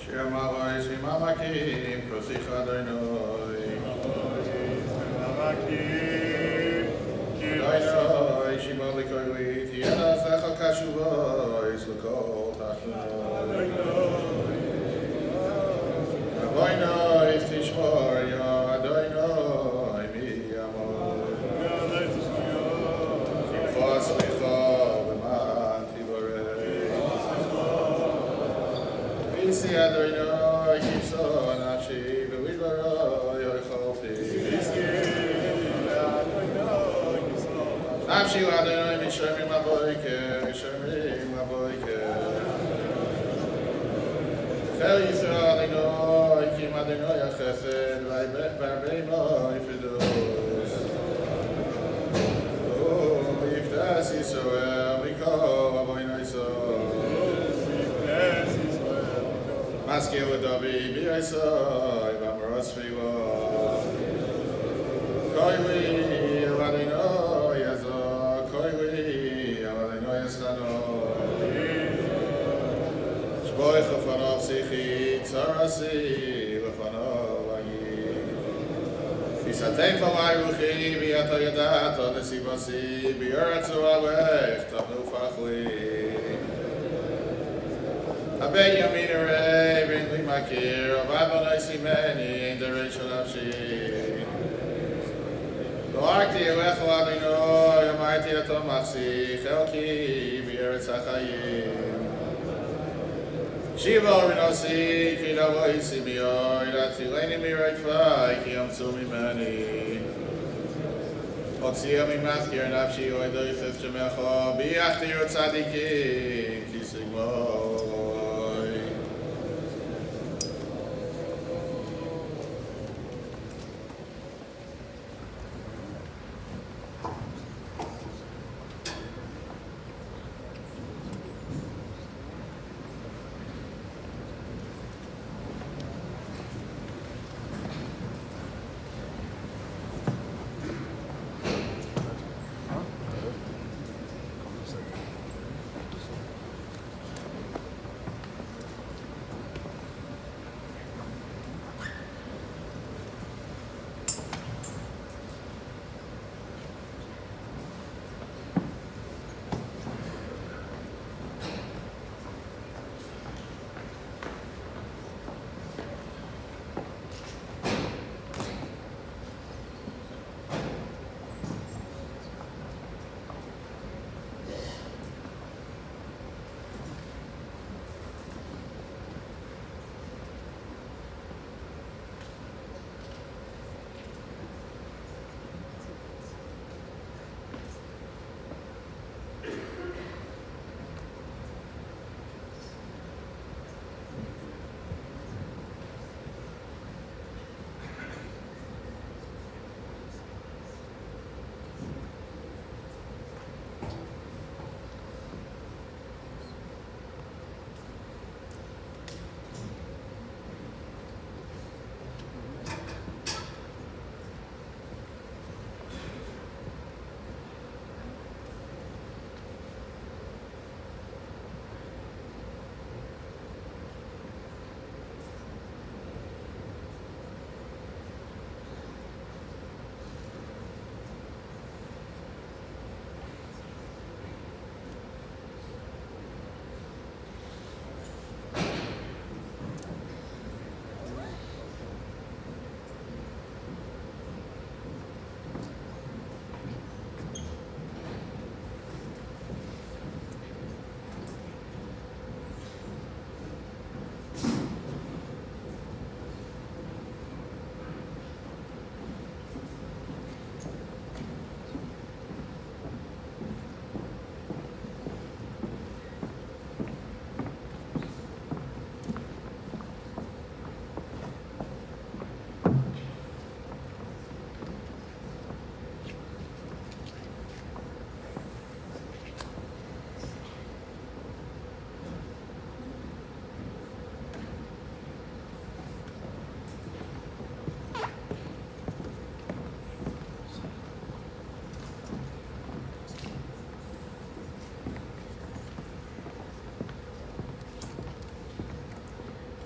Shemavos v'mamakim kosicha Adonai. Adonai shibah l'kolit yedas lecha kashuvois l'kol tachtonoi. Adonai tishmor ya Adonai mi yamor. Kimchas lecha v'man tivorei. V'isi Adonai kibson nafshi v'vidvaroi yoicholti. Nafshi Adonai mishamim aboiker, mishamim aboiker. Chel Yisrael Adonai, kim Adonai hachesed, v'arbei moi fidos. Yiftas Yisrael, mikol avoinoi Maskil David, b'yosoi, v'amoros fivo. Koili, Adonai yazor, koili, Adonai yastanoi. Shboich lefanov sichi, tzarasi, lefanov agi. Bisatein falai ruchi, biyato yadato nesibasi, biyoratzu alech, tabnu fachli. Abed yamin arei, bring li makir, avad bonai simeni, in derechon nafshi. Lo'arti elecho Adonai, amarti ato machsi, chelki, b'eretz hachayim. Shiva rinosi, ki lo isi miyoi, l'atzileni mireitfai, ki yamtzu mimeni. Otzia mimazkir nafshi, oedo yifef shemecho, bi'achtir tzadikim, ki sigmoi.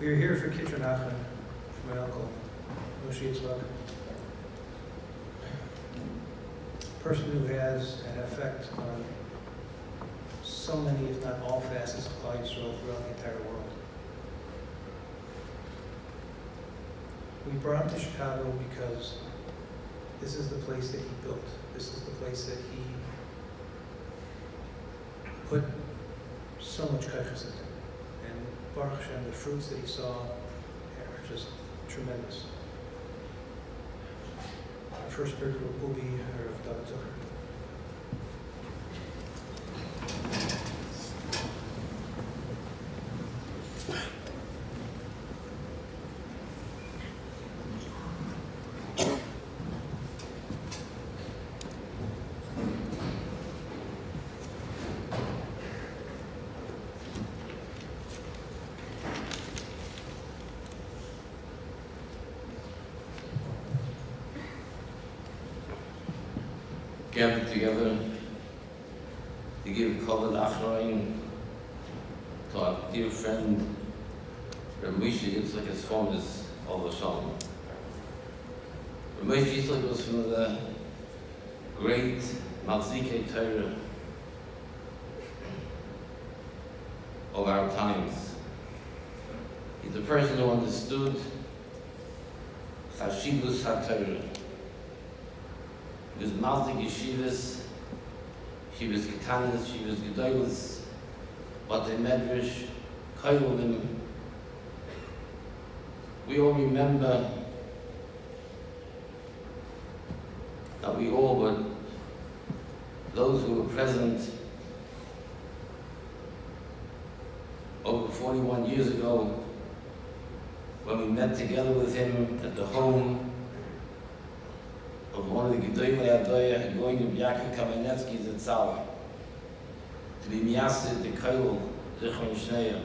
We are here for Kitchen Achim, for my uncle, Moshe Yitzchak. A person who has an effect on so many, if not all, facets of Klal Yisrael throughout the entire world. We brought him to Chicago because this is the place that he built. This is the place that he put so much kaiches into. And Baruch Hashem, the fruits that he saw are just tremendous. Our first spiritual will be of David Zucker. Gathered together to give kavod achroin to our dear friend Rabbi Esformes all the shalom. Rabbi Yitzchak was from the great Malzike Torah of our times. He's a person who understood Chashivus HaTorah. He was Malzik Yeshivas, she was Ketanis, she was Gedolos, Batei Medrash, Koyolim. We all remember, not we all, but those who were present over 41 years ago when we met together with him at the home of one of the Gedolei Adoya, going to Yaakov Kamenetsky's at Tzala, to be Miyasid, the Koil, Zichron Shneya.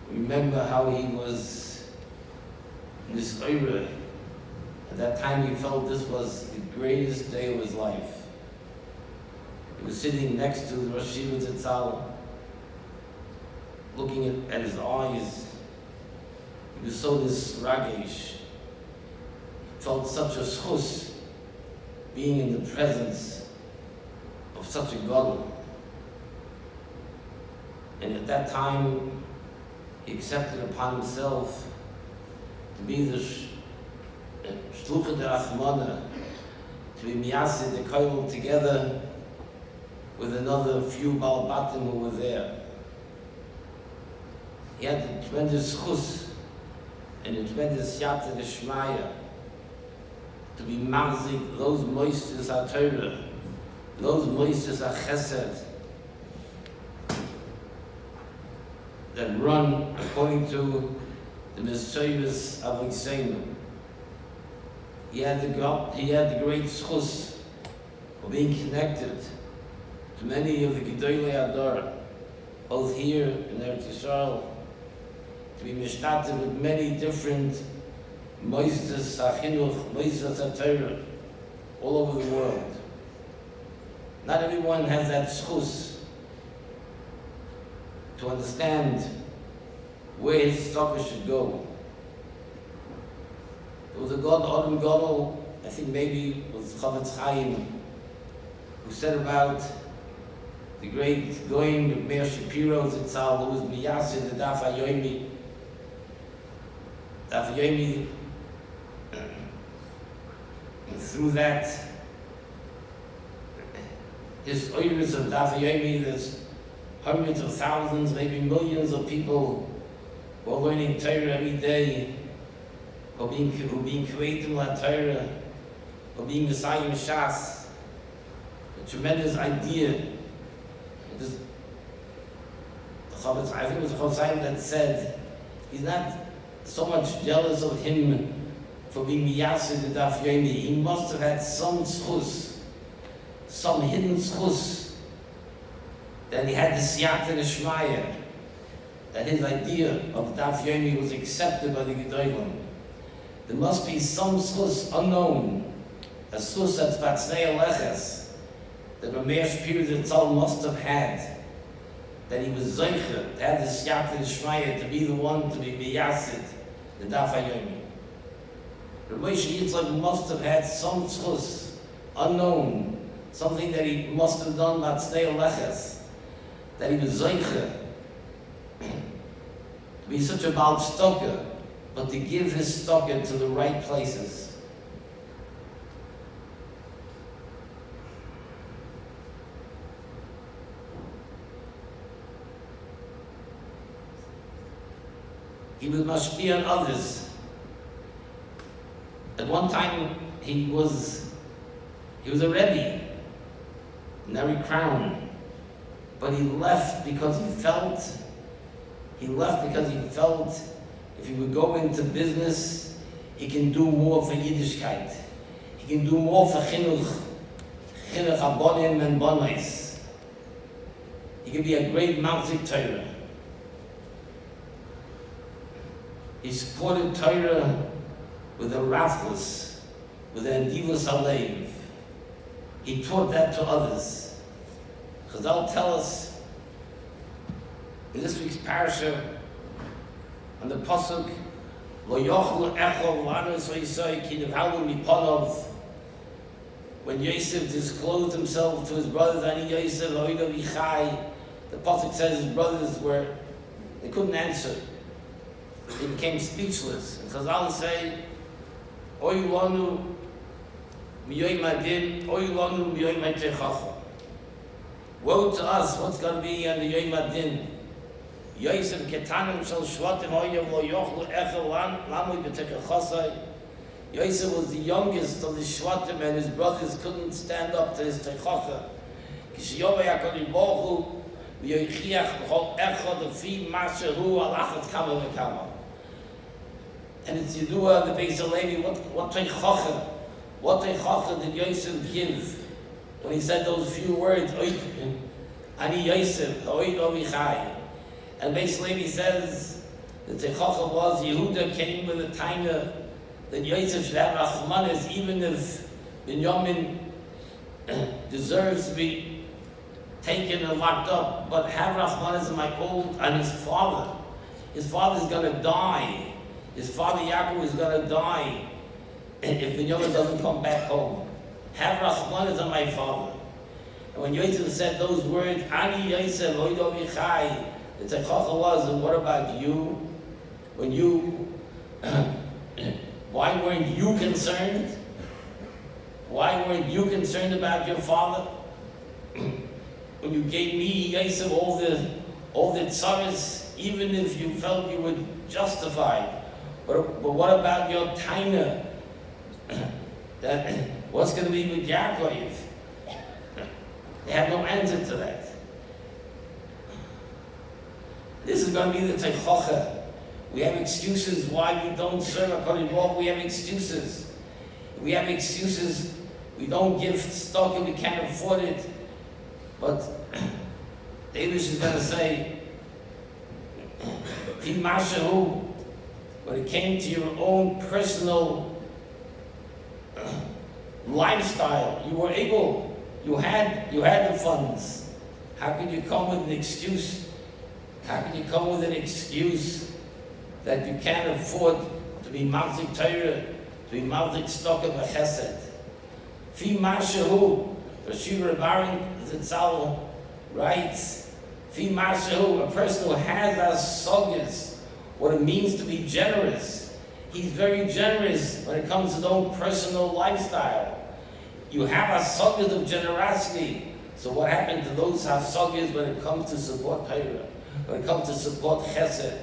Remember how he was Nisoira. At that time he felt this was the greatest day of his life. He was sitting next to the Rosh Yeshiva at Tzala, looking at his eyes. He was so disragesh. Felt such a schus being in the presence of such a gadol. And at that time, he accepted upon himself to be the shluchah de Achmana, to be miyasid the koil together with another few Baal Batim who were there. He had a tremendous schus and a tremendous yata d'shmaya to be marzik those moistus ha-Torah, those moistus ha-Chesed that run according to the Mitzvahs of Yisrael. He had the great schus of being connected to many of the Gedolei Ador, both here in Eretz Yisrael, to be mishtated with many different moistus ha-Chinuch, moistus ha-Torah, all over the world. Not everyone has that schus to understand where his stocker should go. There was a God, Adam Gadol, I think maybe it was Chavetz Chaim, who said about the great Goyim Meir Shapiro Zitzal, who was Miyasid the Daf HaYomi. Daf HaYomi, and through that, his oiris of Daf HaYomi, there's hundreds of thousands, maybe millions of people who are learning Torah every day, who are being created in Torah, who are being Messiah Shas. A tremendous idea. I think it was Chavetz Chaim that said he's not so much jealous of him for being miyasid the Daf Yomi. He must have had some schus, some hidden schus, that he had the siyata d'shmaya, that his idea of Daf Yomi was accepted by the Gedolim. There must be some schus unknown, a schus that's batznei aleches, that Ramesh Pir Zitzal must have had, that he was Zeicher, to have the Siyata Shmaya, to be the one to be Miyasid, the Daf HaYomi. Rabbi Yitzchak must have had some tzchus, unknown, something that he must have done, Matznei Leches, that he was Zeicher, to be such a Baal Stoker, but to give his stoker to the right places. He was mashpia on others. At one time, he was a Rabbi, Neri Crown, but he left because he felt if he would go into business, he can do more for Yiddishkeit. He can do more for chinuch abonim and bonais. He can be a great Mouzik Torah. He supported Torah with a rafus, with a divus alev. He taught that to others. Chazal tell us in this week's parasha, on the pasuk, Lo yochlu echol lanus v'yisai ki nevhalu miponov. When Yosef disclosed himself to his brothers, Ani Yosef oido vichai, the pasuk says his brothers they couldn't answer. They became speechless. And Chazal say, Oy lanu miyoy madin, oy lanu miyoy matechacha. Woe to us, what's going to be on the Yoy Madin? Yosef ketanim shel shvatim hoyav lo yochlu echel lamu b'tekachasai. Yosef was the youngest of the shvatim, and his brothers couldn't stand up to his techacha. Kishiyovei HaKadosh Baruch Hu v'yoichiach b'chol echad afi mashehu alachat kama v'kama. And it's Yedua, the Beis Halevi, what techacha did Yosef give when he said those few words, Ani Yosef, Oid Ovichai. And Beis Halevi says the techacha was Yehuda came with a taina that Yosef should have rachmanis, even if Binyamin deserves to be taken and locked up, but have rachmanis on his father. His father's going to die. His father Yaakov is going to die if Binyamin doesn't come back home. Have rachmanis on my father. And when Yosef said those words, Ani Yosef, Oid Ovichai, the techacha was, and what about you? When you, why weren't you concerned? Why weren't you concerned about your father? When you gave me, Yosef, all the tzaras, even if you felt you were justified. But what about your taina? What's going to be with Yaakov? They have no answer to that. This is going to be the techacha. We have excuses why we don't serve HaKadosh Baruch Hu. We have excuses. We have excuses. We don't give stock and we can't afford it. But the English is going to say, Fi mashahu, when it came to your own personal lifestyle, you were able, you had the funds. How could you come with an excuse? How can you come with an excuse that you can't afford to be Mavzik Torah, to be Mavzik stock of a chesed? Fi mashahu, Rashi Rabbi Zitzal writes, Fi mashahu, a person who has as sogis, what it means to be generous. He's very generous when it comes to his own personal lifestyle. You have hasagas of generosity. So what happened to those hasagas when it comes to support Torah, when it comes to support Chesed?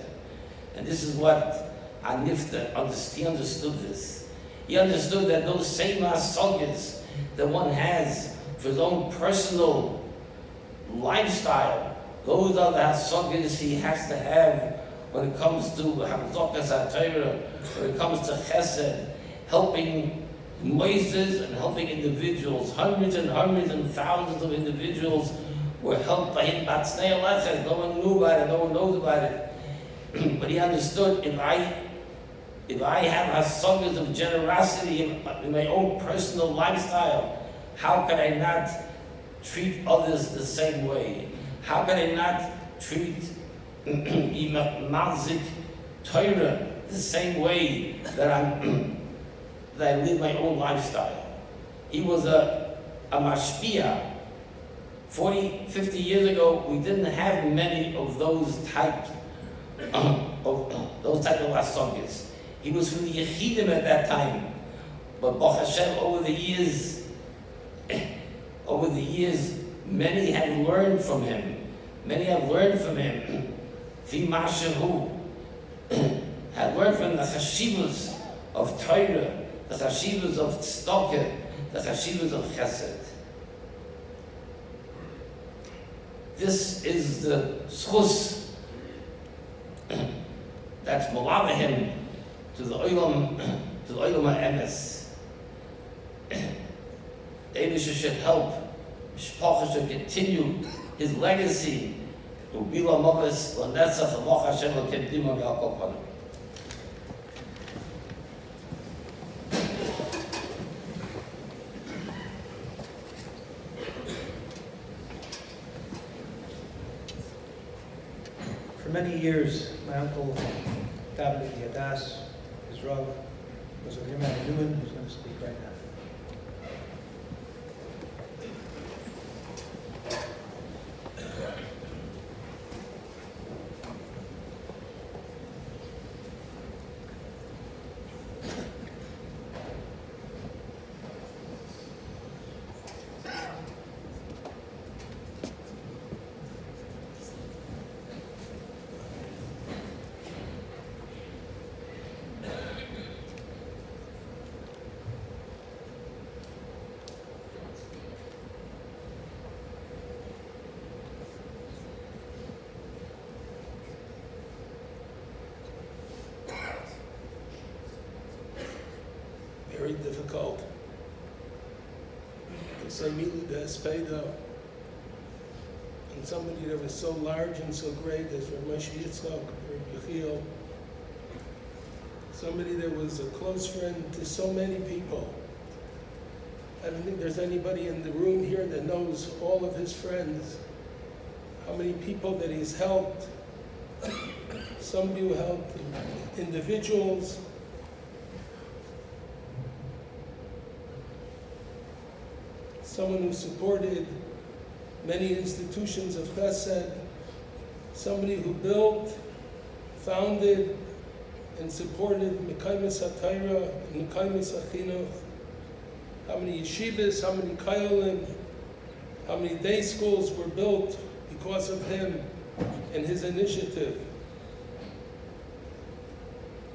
And this is what Anifta understood. He understood this. He understood that those same hasagas that one has for his own personal lifestyle, those are the hasagas he has to have when it comes to Hamzokas HaTorah, when it comes to Chesed, helping Moses and helping individuals. Hundreds and hundreds and thousands of individuals were helped by him. Batznei Alechet, no one knew about it, no one knows about it. But he understood, if I have hasagas of generosity in my own personal lifestyle, how can I not treat others the same way? How can I not treat Mazik Torah the same way that I live my own lifestyle. He was a mashpia. 40, 50 years ago, we didn't have many of those type of asogis. He was from the Yechidim at that time. But Baruch Hashem, over the years, many have learned from him. Many have learned from him. Fimashahu had learned from the chashivas of Torah, the chashivas of tzedakah, the chashivas of chesed. This is the schus that's malava him to the olam ha'emes. Eibusha should help Mishpacha should continue his legacy. Ubila Mavis Lanetzach Amach Hashem L'Kedima V'Yakol Panim. For many years, my uncle, David Yadas, his Rabbi, was a Rabbi Newman, who's going to speak right now. Very difficult. To say Milu de Espedo, and somebody that was so large and so great as Rabbi Yitzchak, Rabbi Yechiel, somebody that was a close friend to so many people. I don't think there's anybody in the room here that knows all of his friends, how many people that he's helped, somebody who helped individuals, someone who supported many institutions of chesed, somebody who built, founded, and supported Mekaymes HaTorah and Mekaymes HaChinuch. How many yeshivas, how many koyalim, how many day schools were built because of him and his initiative.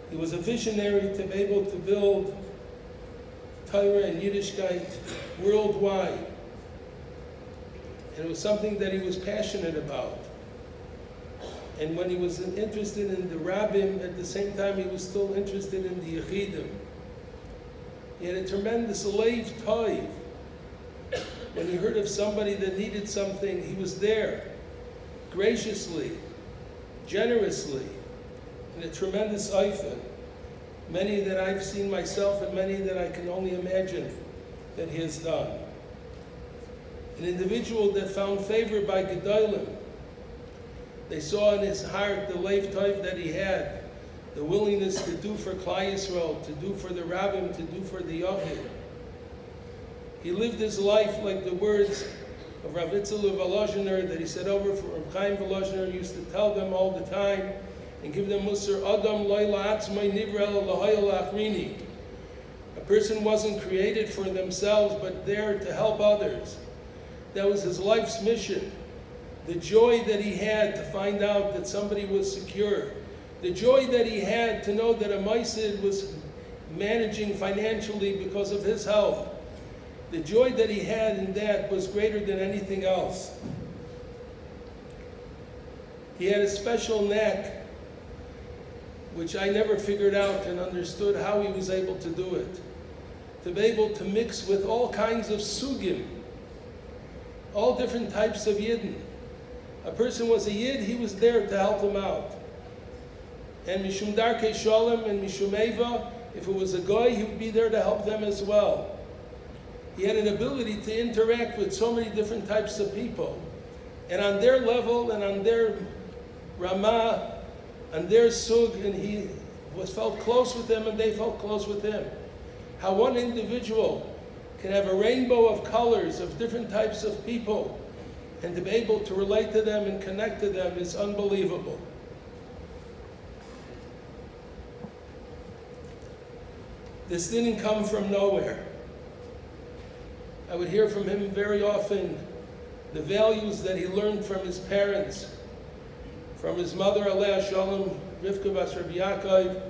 He was a visionary to be able to build Torah and Yiddishkeit worldwide. And it was something that he was passionate about. And when he was interested in the Rabbim, at the same time he was still interested in the Yechidim. He had a tremendous leiv toiv. When he heard of somebody that needed something, he was there, graciously, generously, in a tremendous eifah. Many that I've seen myself and many that I can only imagine that he has done. An individual that found favor by Gedolim. They saw in his heart the leiv toiv that he had, the willingness to do for Klal Yisrael, to do for the Rabbim, to do for the Yochid. He lived his life like the words of Rav Itzel of Volozhiner that he said over for Rav Chaim Volozhiner used to tell them all the time and give them Musar Adam Loila Atzmai Nivra Lahayal Achrini. A person wasn't created for themselves but there to help others. That was his life's mission. The joy that he had to find out that somebody was secure. The joy that he had to know that a Maisid was managing financially because of his help. The joy that he had in that was greater than anything else. He had a special knack, which I never figured out and understood how he was able to do it. To be able to mix with all kinds of sugim, all different types of yidden. A person was a yid, he was there to help him out. And Mishum Darkei Shalom and Mishum Eva, if it was a guy, he would be there to help them as well. He had an ability to interact with so many different types of people. And on their level and on their Ramah, and their sug, and he felt close with them, and they felt close with him. How one individual can have a rainbow of colors of different types of people, and to be able to relate to them and connect to them is unbelievable. This didn't come from nowhere. I would hear from him very often the values that he learned from his parents, from his mother, Aleh Shalom, Rivka Bas Rabbi Yaakov,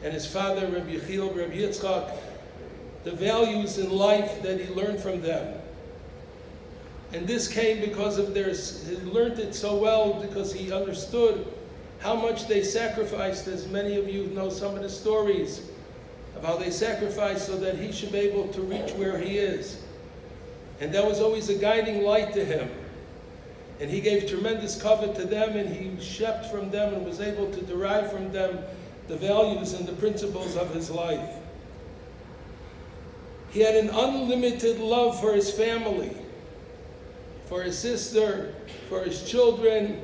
and his father, Rabbi Yechiel, Rabbi Yitzchak, the values in life that he learned from them. And this came because of he learned it so well because he understood how much they sacrificed, as many of you know some of the stories of how they sacrificed so that he should be able to reach where he is. And that was always a guiding light to him. And he gave tremendous covet to them, and he shept from them and was able to derive from them the values and the principles of his life. He had an unlimited love for his family, for his sister, for his children,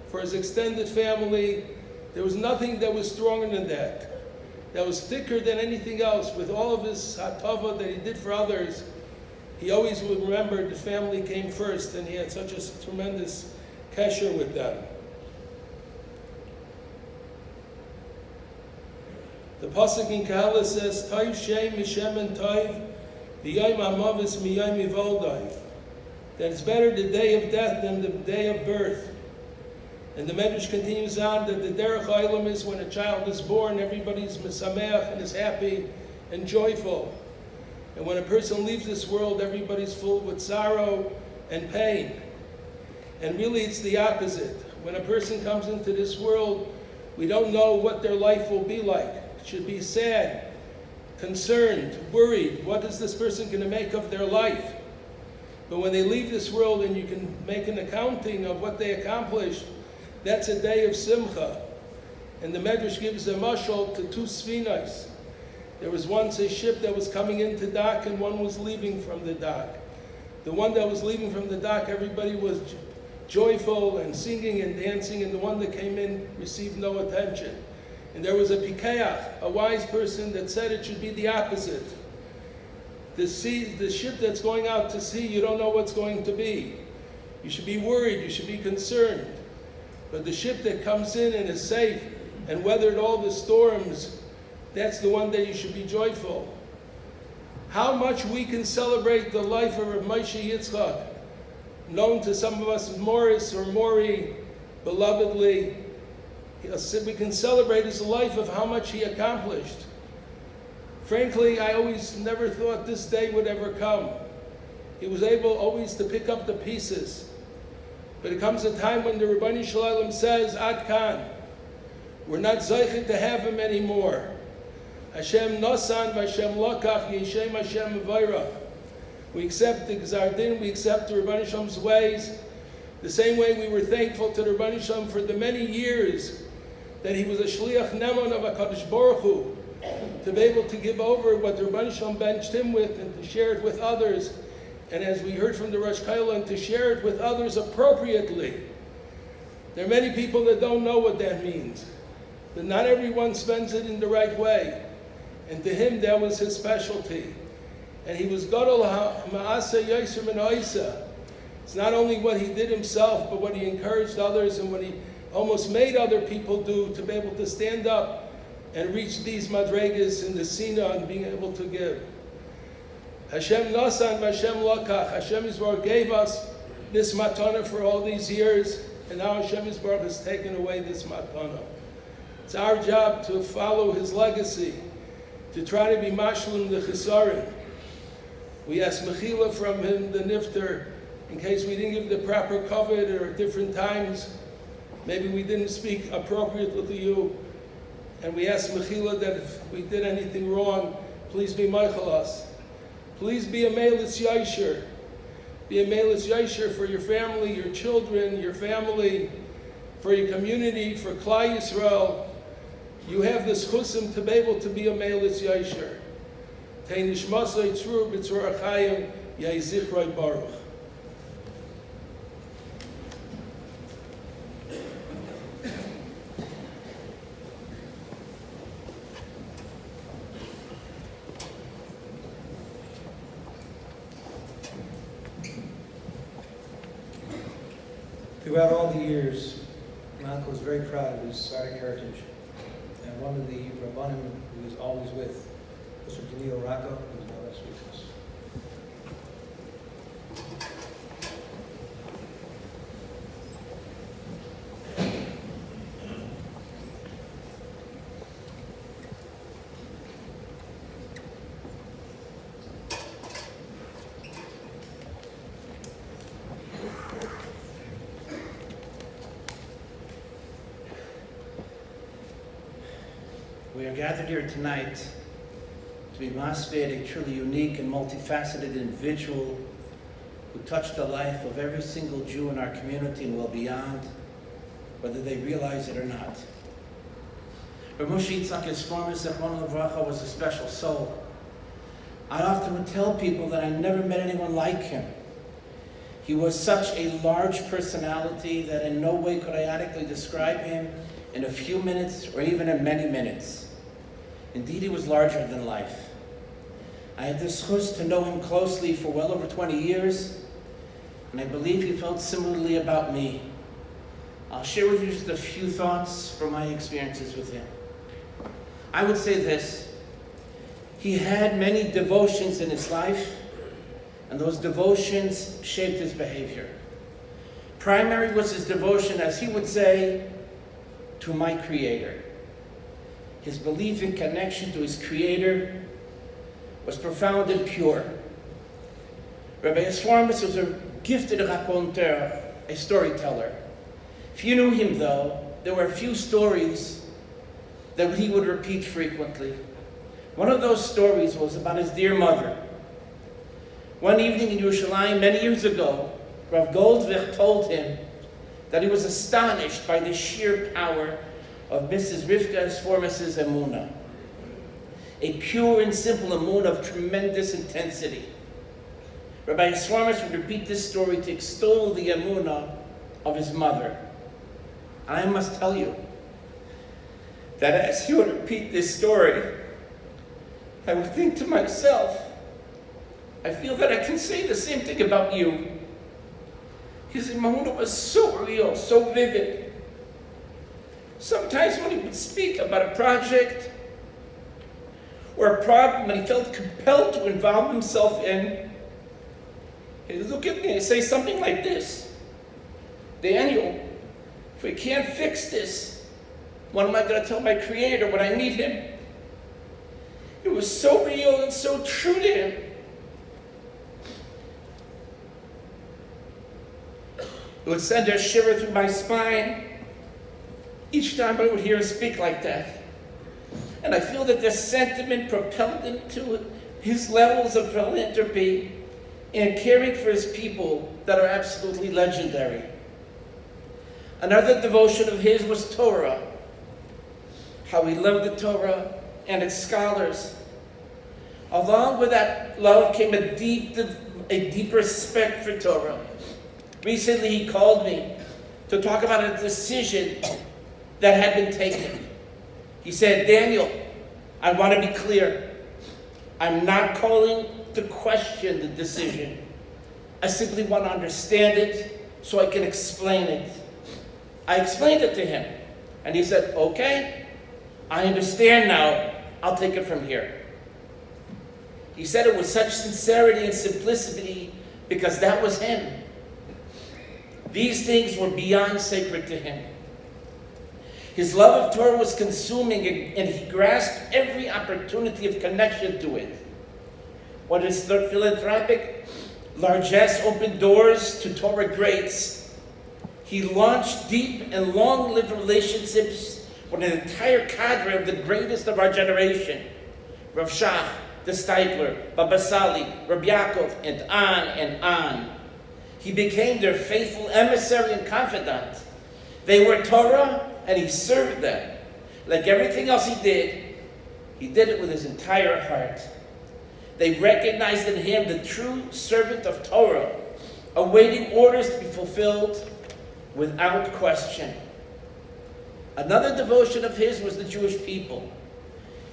for his extended family. There was nothing that was stronger than that. That was thicker than anything else. With all of his hatava that he did for others, he always would remember the family came first, and he had such a tremendous kesher with them. The pasuk in Kahal says, "Tayv Shem Mishem and Tayv, v'yayim hamavis miyayim yivoldai." That it's better the day of death than the day of birth. And the Medrash continues on that the derech ha'olam is when a child is born, everybody's mesameach and is happy and joyful. And when a person leaves this world, everybody's full with sorrow and pain. And really it's the opposite. When a person comes into this world, we don't know what their life will be like. It should be sad, concerned, worried. What is this person going to make of their life? But when they leave this world and you can make an accounting of what they accomplished, that's a day of simcha. And the Medrash gives a mashal to two sfinas. There was once a ship that was coming into dock and one was leaving from the dock. The one that was leaving from the dock, everybody was joyful and singing and dancing, and the one that came in received no attention. And there was a pikeach, a wise person, that said it should be the opposite. The ship that's going out to sea, you don't know what's going to be. You should be worried, you should be concerned. But the ship that comes in and is safe and weathered all the storms, that's the one that you should be joyful. How much we can celebrate the life of Rav Moshe Yitzchak, known to some of us as Morris or Mori, belovedly. We can celebrate his life of how much he accomplished. Frankly, I always never thought this day would ever come. He was able always to pick up the pieces. But it comes a time when the Ribono Shel Olam says, Ad Kan, we're not zeichet to have him anymore. Hashem nosan v'Hashem lokach yishem Hashem v'ayra. We accept the Gzar Din, we accept the Ribono Shel Olam's ways. The same way we were thankful to the Ribono Shel Olam for the many years that he was a shliach neman of HaKadosh Baruch Hu, to be able to give over what the Ribono Shel Olam benched him with and to share it with others. And as we heard from the Rosh Kailan, to share it with others appropriately. There are many people that don't know what that means. That not everyone spends it in the right way. And to him, that was his specialty. And he was gadol ma'asa yosher min ha'isa. It's not only what he did himself, but what he encouraged others and what he almost made other people do to be able to stand up and reach these madregas in the Sina and being able to give. Hashem nasan v'Hashem lakach. Hashem Yisbarach gave us this matana for all these years, and now Hashem Yisbarach has taken away this matana. It's our job to follow his legacy, to try to be mashlim the chesarim. We ask mechila from him, the nifter, in case we didn't give the proper covet or at different times. Maybe we didn't speak appropriately to you. And we ask mechila that if we did anything wrong, please be meichel us. Please be a Meilus Yosher. Be a Meilus Yosher for your family, your children, your family, for your community, for Klal Yisrael. You have this chusim to be able to be a Meilus Yosher. Tei nishmasai tzrur b'tzrur achayim, yei zichroi baruch. Throughout all the years, my uncle was very proud of his Sephardic heritage. And one of the Rabbanim he was always with was from Genio Rocco, who was now last week with us. We are gathered here tonight to be masped, a truly unique and multifaceted individual who touched the life of every single Jew in our community and well beyond, whether they realize it or not. Rabbi Esformes was a special soul. I often would tell people that I never met anyone like him. He was such a large personality that in no way could I adequately describe him in a few minutes or even in many minutes. Indeed, he was larger than life. I had the chus to know him closely for well over 20 years, and I believe he felt similarly about me. I'll share with you just a few thoughts from my experiences with him. I would say this: he had many devotions in his life, and those devotions shaped his behavior. Primary was his devotion, as he would say, to my Creator. His belief in connection to his Creator was profound and pure. Rabbi Esformes was a gifted raconteur, a storyteller. If you knew him, though, there were a few stories that he would repeat frequently. One of those stories was about his dear mother. One evening in Yerushalayim, many years ago, Rav Goldvich told him that he was astonished by the sheer power of Mrs. Rivka Esformes' emunah, a pure and simple emunah of tremendous intensity. Rabbi Esformes would repeat this story to extol the emunah of his mother. And I must tell you that as he would repeat this story, I would think to myself, I feel that I can say the same thing about you. His emunah was so real, so vivid. Sometimes when he would speak about a project or a problem that he felt compelled to involve himself in, he'd look at me and say something like this: Daniel, if we can't fix this, when am I going to tell my Creator when I need him? It was so real and so true to him. It would send a shiver through my spine each time I would hear him speak like that. And I feel that this sentiment propelled him to his levels of philanthropy and caring for his people that are absolutely legendary. Another devotion of his was Torah. How he loved the Torah and its scholars. Along with that love came a deep respect for Torah. Recently he called me to talk about a decision that had been taken. He said, Daniel, I want to be clear. I'm not calling to question the decision. I simply want to understand it so I can explain it. I explained it to him, and he said, okay, I understand now. I'll take it from here. He said it with such sincerity and simplicity because that was him. These things were beyond sacred to him. His love of Torah was consuming, and he grasped every opportunity of connection to it. What is philanthropic largesse opened doors to Torah greats. He launched deep and long-lived relationships with an entire cadre of the greatest of our generation. Rav Shach, the Stipler, Baba Sali, Rabbi Yaakov, and on and on. He became their faithful emissary and confidant. They were Torah, and he served them. Like everything else he did it with his entire heart. They recognized in him the true servant of Torah, awaiting orders to be fulfilled without question. Another devotion of his was the Jewish people.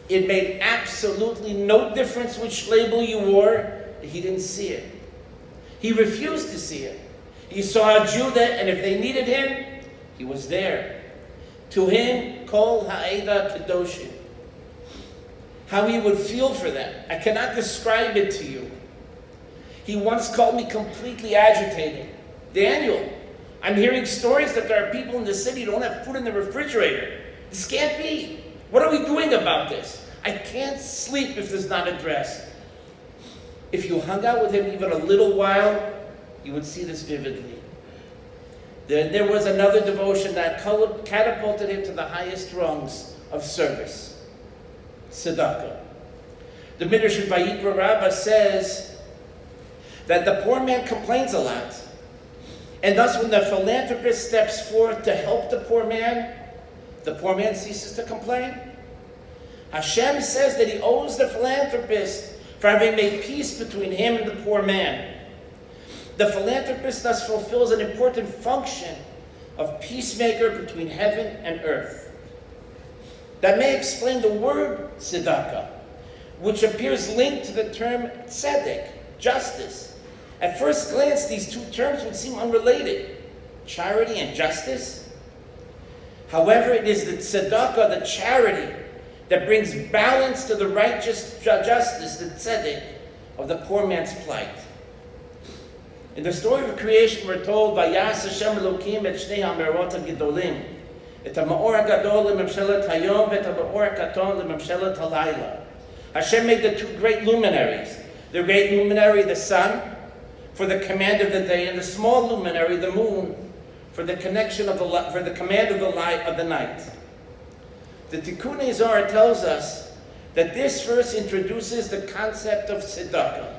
It made absolutely no difference which label you wore, he didn't see it. He refused to see it. He saw Judah, and if they needed him, he was there. To him, Kol Ha'eda Kedoshim. How he would feel for them. I cannot describe it to you. He once called me completely agitated. Daniel, I'm hearing stories that there are people in the city who don't have food in the refrigerator. This can't be. What are we doing about this? I can't sleep if this is not addressed. If you hung out with him even a little while, you would see this vividly. There was another devotion that catapulted him to the highest rungs of service. Tzedakah. The Midrash in Vayikra Rabbah says that the poor man complains a lot. And thus when the philanthropist steps forth to help the poor man ceases to complain. Hashem says that he owes the philanthropist for having made peace between him and the poor man. The philanthropist thus fulfills an important function of peacemaker between heaven and earth. That may explain the word tzedakah, which appears linked to the term tzedek, justice. At first glance, these two terms would seem unrelated, charity and justice. However, it is the tzedakah, the charity, that brings balance to the righteous justice, the tzedek, of the poor man's plight. In the story of creation, we're told, Vayas Hashem Elokim et shnei hamerot hagedolim, et ha'ma'or hagadol lememshelet hayom, et ha'ma'or hakaton lememshelet halayla. Hashem made the two great luminaries. The great luminary, the sun, for the command of the day, and the small luminary, the moon, for the connection of for the command of the light of the night. The Tikkun Zohar tells us that this verse introduces the concept of tzedakah.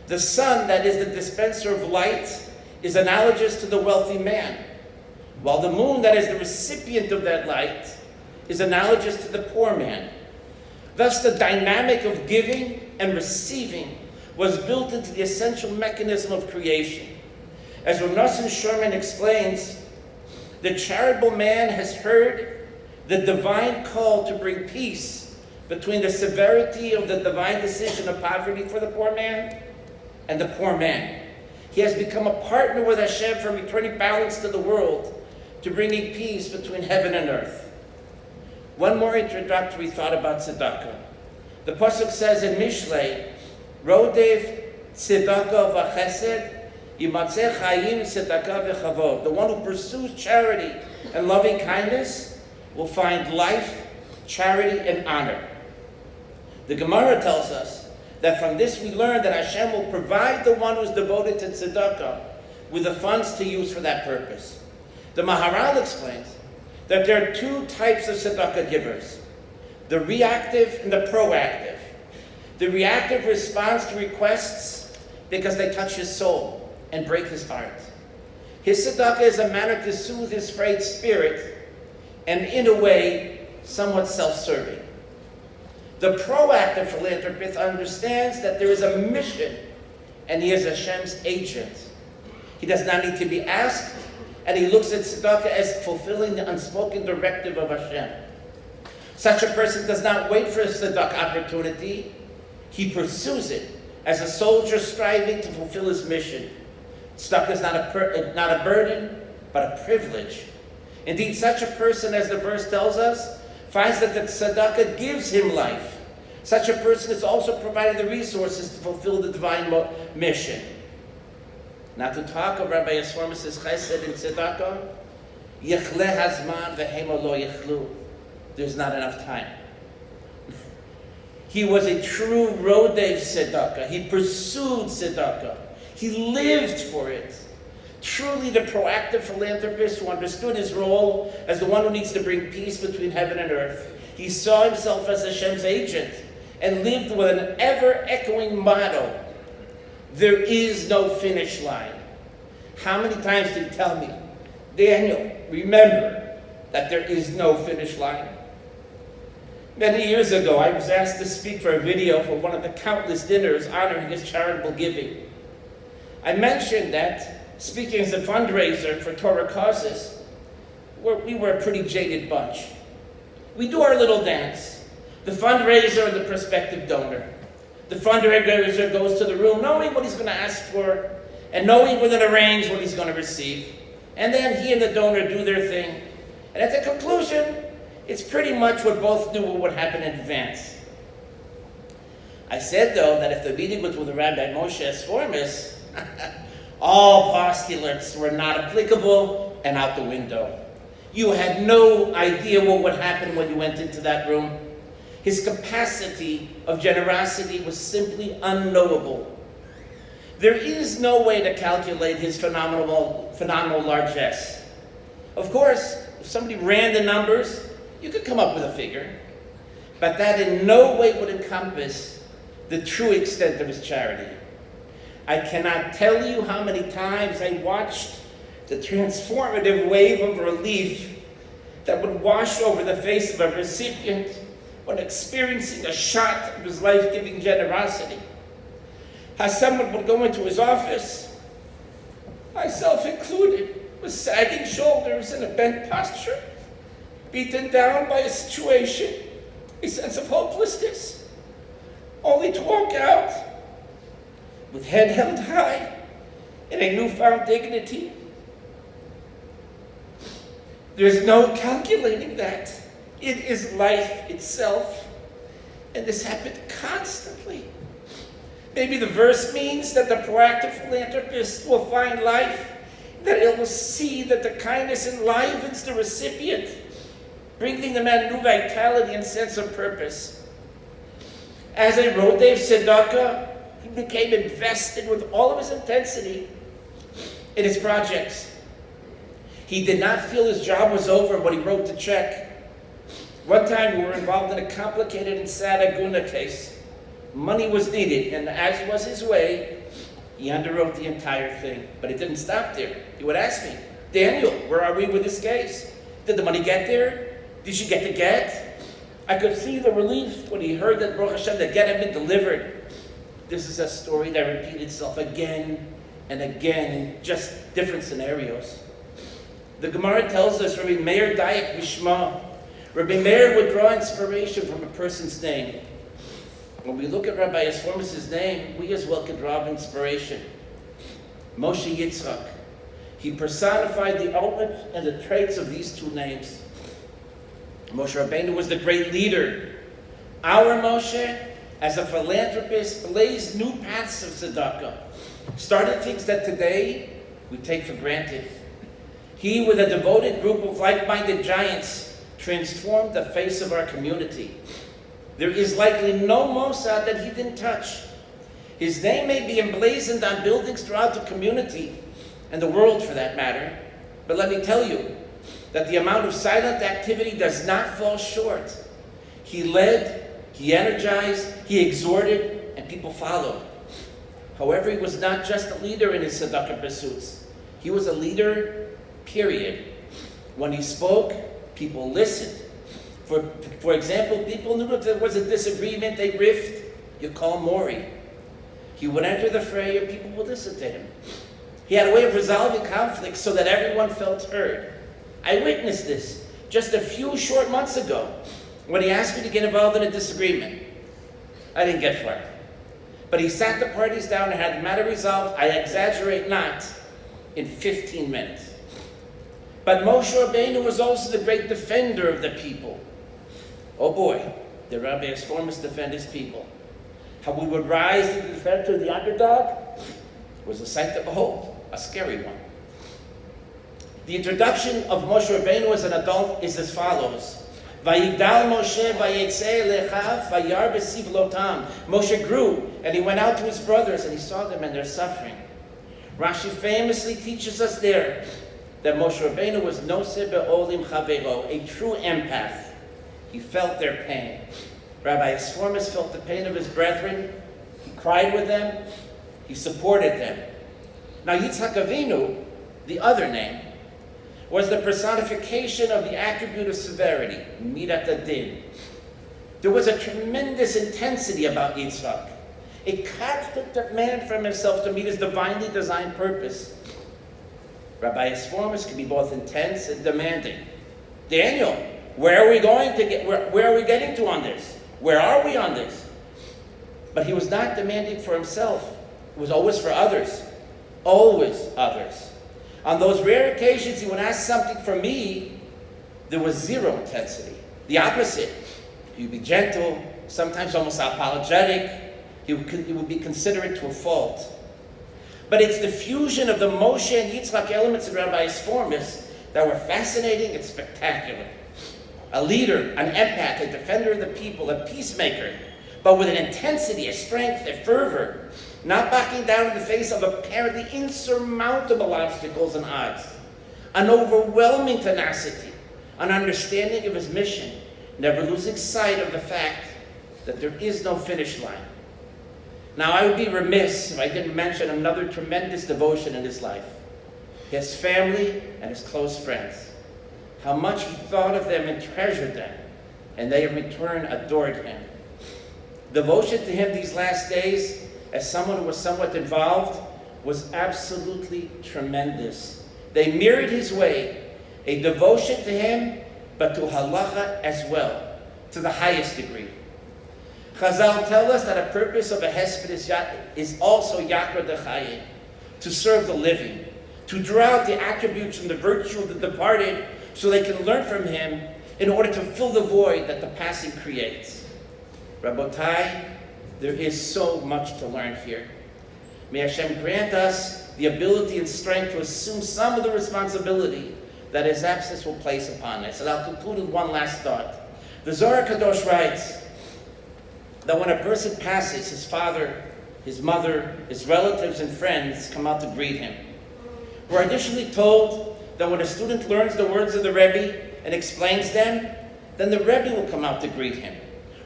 The sun, that is the dispenser of light, is analogous to the wealthy man, while the moon, that is the recipient of that light, is analogous to the poor man. Thus, the dynamic of giving and receiving was built into the essential mechanism of creation. As Rav Nosson Sherman explains, the charitable man has heard the divine call to bring peace between the severity of the divine decision of poverty for the poor man and the poor man. He has become a partner with Hashem for returning balance to the world, to bringing peace between heaven and earth. One more introductory thought about tzedakah. The pasuk says in Mishlei, Rodev tzedakah v'chesed, yimatzeh chayim tzedakah v'chavod. The one who pursues charity and loving kindness will find life, charity, and honor. The Gemara tells us that from this we learn that Hashem will provide the one who is devoted to tzedakah with the funds to use for that purpose. The Maharal explains that there are two types of tzedakah givers, the reactive and the proactive. The reactive responds to requests because they touch his soul and break his heart. His tzedakah is a manner to soothe his frayed spirit, and in a way, somewhat self-serving. The proactive philanthropist understands that there is a mission, and he is Hashem's agent. He does not need to be asked, and he looks at tzedakah as fulfilling the unspoken directive of Hashem. Such a person does not wait for a tzedakah opportunity. He pursues it as a soldier striving to fulfill his mission. Tzedakah is not a burden, but a privilege. Indeed, such a person, as the verse tells us, finds that the tzedakah gives him life. Such a person is also provided the resources to fulfill the divine mission. Not to talk of Rabbi Esformes' chesed in tzedakah, yechle hazman v'hema lo yechlu. There's not enough time. He was a true rodev tzedakah. He pursued tzedakah. He lived for it. Truly the proactive philanthropist who understood his role as the one who needs to bring peace between heaven and earth. He saw himself as Hashem's agent and lived with an ever-echoing motto: there is no finish line. How many times did he tell me, Daniel, remember that there is no finish line? Many years ago, I was asked to speak for a video for one of the countless dinners honoring his charitable giving. I mentioned that, speaking as a fundraiser for Torah causes, we were a pretty jaded bunch. We do our little dance. The fundraiser and the prospective donor. The fundraiser goes to the room knowing what he's going to ask for, and knowing within a range what he's going to receive. And then he and the donor do their thing. And at the conclusion, it's pretty much what both knew what would happen in advance. I said, though, that if the meeting was with Rabbi Moshe Esformes, all postulates were not applicable and out the window. You had no idea what would happen when you went into that room. His capacity of generosity was simply unknowable. There is no way to calculate his phenomenal largesse. Of course, if somebody ran the numbers, you could come up with a figure. But that in no way would encompass the true extent of his charity. I cannot tell you how many times I watched the transformative wave of relief that would wash over the face of a recipient when experiencing a shot of his life-giving generosity. How someone would go into his office, myself included, with sagging shoulders and a bent posture, beaten down by a situation, a sense of hopelessness, only to walk out with head held high in a newfound dignity. There's no calculating that. It is life itself. And this happened constantly. Maybe the verse means that the proactive philanthropist will find life, that it will see that the kindness enlivens the recipient, bringing the man new vitality and sense of purpose. As a Rodev Tzedakah, he became invested with all of his intensity in his projects. He did not feel his job was over when he wrote the check. One time we were involved in a complicated and sad Aguna case. Money was needed, and as was his way, he underwrote the entire thing. But it didn't stop there. He would ask me, Daniel, where are we with this case? Did the money get there? Did you get the get? I could see the relief when he heard that, Baruch Hashem, the get had been delivered. This is a story that repeated itself again and again in just different scenarios. The Gemara tells us, Rabbi Meir Dayak Mishma. Rabbi Meir would draw inspiration from a person's name. When we look at Rabbi Esformes' name, we as well can draw inspiration. Moshe Yitzchak. He personified the ultimate and the traits of these two names. Moshe Rabbeinu was the great leader. Our Moshe, as a philanthropist, blazed new paths of tzedakah, started things that today we take for granted. He, with a devoted group of like-minded giants, transformed the face of our community. There is likely no Mossad that he didn't touch. His name may be emblazoned on buildings throughout the community, and the world for that matter, but let me tell you that the amount of silent activity does not fall short. He led, he energized, he exhorted, and people followed. However, he was not just a leader in his tzedakah pursuits. He was a leader, period. When he spoke, people listened. For example, people knew if there was a disagreement, a rift, you call Mori. He would enter the fray and people would listen to him. He had a way of resolving conflicts so that everyone felt heard. I witnessed this just a few short months ago when he asked me to get involved in a disagreement. I didn't get far. But he sat the parties down and had the matter resolved, I exaggerate not, in 15 minutes. But Moshe Rabbeinu was also the great defender of the people. Oh boy, did Rabbi Esformes defend his people. How we would rise to the defense of the underdog was a sight to behold, a scary one. The introduction of Moshe Rabbeinu as an adult is as follows. Vayigdal Moshe vayetzeh lechav vayar besivlotam. Moshe grew and he went out to his brothers and he saw them and their suffering. Rashi famously teaches us there that Moshe Rabbeinu was noseh be'olim chavero, a true empath. He felt their pain. Rabbi Esformes felt the pain of his brethren. He cried with them. He supported them. Now Yitzhak Avinu, the other name, was the personification of the attribute of severity, midat hadin. There was a tremendous intensity about Yitzhak, a constant demand from himself to meet his divinely designed purpose. Rabbi Esformes can be both intense and demanding. Daniel, where are we going to get? Where are we getting to on this? Where are we on this? But he was not demanding for himself. It was always for others. always others. On those rare occasions he would ask something from me, there was zero intensity. The opposite. He would be gentle, sometimes almost apologetic. He would be considerate to a fault. But it's the fusion of the Moshe and Yitzchak elements of Rabbi Esformes that were fascinating and spectacular. A leader, an empath, a defender of the people, a peacemaker, but with an intensity, a strength, a fervor, not backing down in the face of apparently insurmountable obstacles and odds. An overwhelming tenacity, an understanding of his mission, never losing sight of the fact that there is no finish line. Now, I would be remiss if I didn't mention another tremendous devotion in his life. His family and his close friends. How much he thought of them and treasured them, and they in return adored him. Devotion to him these last days, as someone who was somewhat involved, was absolutely tremendous. They mirrored his way, a devotion to him, but to halacha as well, to the highest degree. Chazal tell us that a purpose of a hesped is also yakra dechayim, to serve the living, to draw out the attributes and the virtue of the departed so they can learn from him in order to fill the void that the passing creates. Rabotai, there is so much to learn here. May Hashem grant us the ability and strength to assume some of the responsibility that his absence will place upon us. And I'll conclude with one last thought. The Zohar Kadosh writes that when a person passes, his father, his mother, his relatives and friends come out to greet him. We're additionally told that when a student learns the words of the Rabbi and explains them, then the Rabbi will come out to greet him.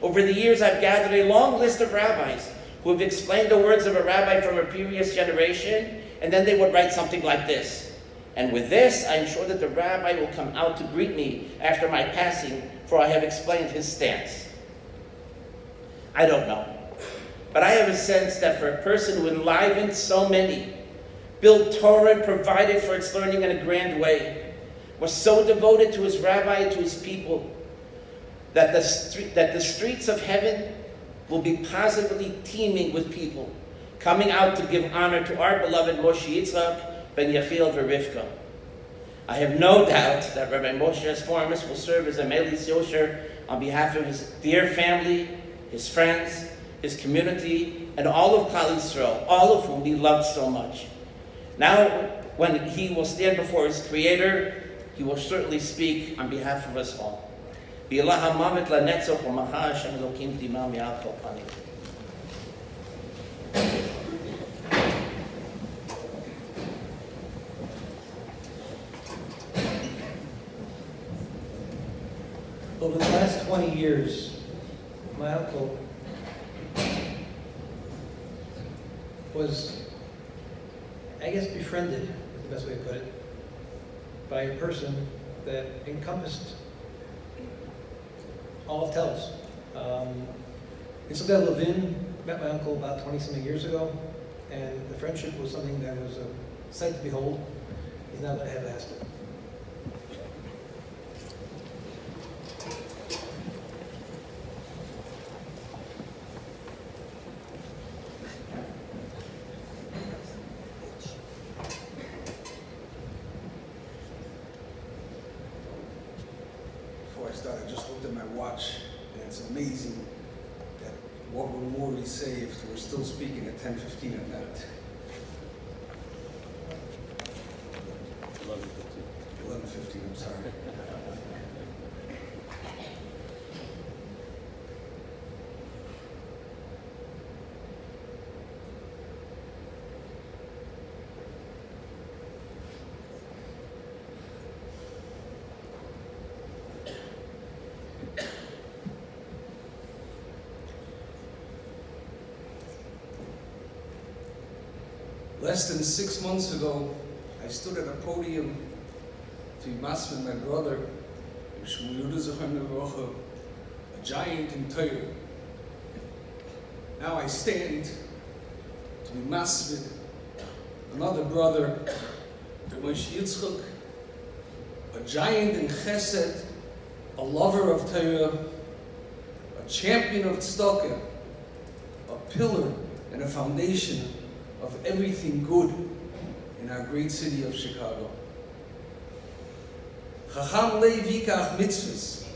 Over the years, I've gathered a long list of rabbis who have explained the words of a rabbi from a previous generation, and then they would write something like this. And with this, I am sure that the rabbi will come out to greet me after my passing, for I have explained his stance. I don't know. But I have a sense that for a person who enlivened so many, built Torah and provided for its learning in a grand way, was so devoted to his rabbi and to his people, that the streets of heaven will be positively teeming with people, coming out to give honor to our beloved Moshe Yitzchak, Ben Yechiel V'Rivka. I have no doubt that Rabbi Moshe Esformes will serve as a Melis Yosher on behalf of his dear family, his friends, his community, and all of Klal Yisrael, all of whom he loved so much. Now, when he will stand before his Creator, he will certainly speak on behalf of us all. B'Elah ha'mavet la'netzach u'macha Hashem Elokim timah mi'al kol panim. Over the last 20 years, my uncle was, I guess, befriended, is the best way to put it, by a person that encompassed all of Telis. Isabel Levin met my uncle about 20-something years ago, and the friendship was something that was a sight to behold. He's now going to have Aston. Before I started, I just looked at my watch, and it's amazing that what we're more saved, we're still speaking at 10:15 at night. 11:15, I'm sorry. Less than 6 months ago, I stood at a podium to be masmed my brother, a giant in Torah. Now I stand to be masmed another brother, Moshe Yitzchak, a giant in Chesed, a lover of Torah, a champion of tzedakah, a pillar and a foundation of everything good in our great city of Chicago. Chacham Lev Yikach Mitzvahs.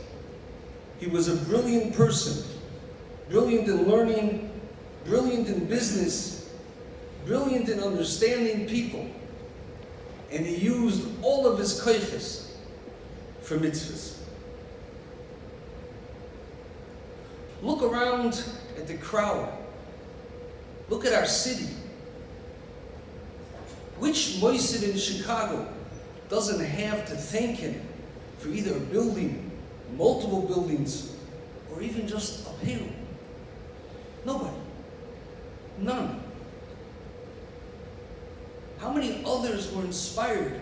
He was a brilliant person, brilliant in learning, brilliant in business, brilliant in understanding people. And he used all of his koiches for mitzvahs. Look around at the crowd. Look at our city. Which moisid in Chicago doesn't have to thank him for either a building, multiple buildings, or even just a payroll? Nobody. None. How many others were inspired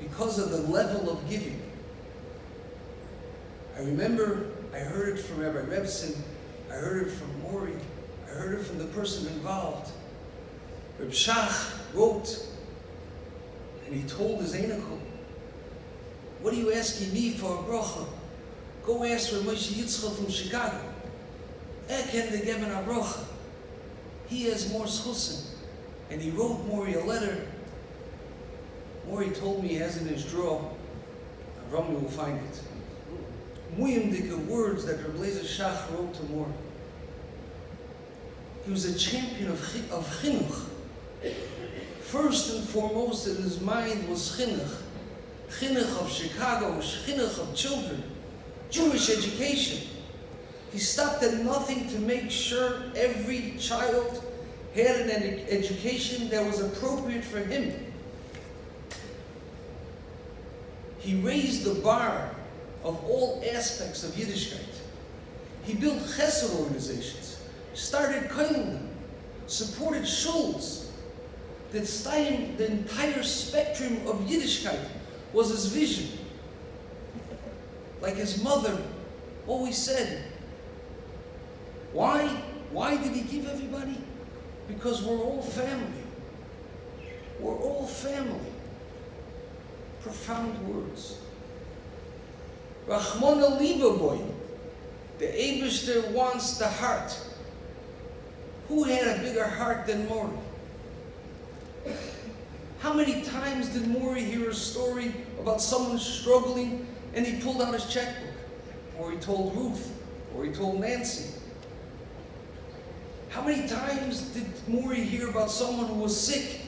because of the level of giving? I remember I heard it from Rabbi Rebson, I heard it from Mori, I heard it from the person involved. Reb Shach wrote, and he told his Einichel, what are you asking me for a bracha? Go ask Reb Moshe Yitzchak from Chicago. Can they give a bracha? He has more schusim. And he wrote Mori a letter. Mori told me he has it in his drawer. Rabbi will find it. Muyimdike words that Reb Lezer Shach wrote to Mori. He was a champion of chinuch. First and foremost in his mind was chinuch. Chinuch of Chicago, chinuch of children, Jewish education. He stopped at nothing to make sure every child had an education that was appropriate for him. He raised the bar of all aspects of Yiddishkeit. He built chesed organizations, started koilim, supported shuls. The entire spectrum of Yiddishkeit was his vision. Like his mother always said, why did he give everybody? Because we're all family. We're all family. Profound words. Rachmana liba boy. The Eibishter wants the heart. Who had a bigger heart than Mori? How many times did Mori hear a story about someone struggling and he pulled out his checkbook? Or he told Ruth? Or he told Nancy? How many times did Mori hear about someone who was sick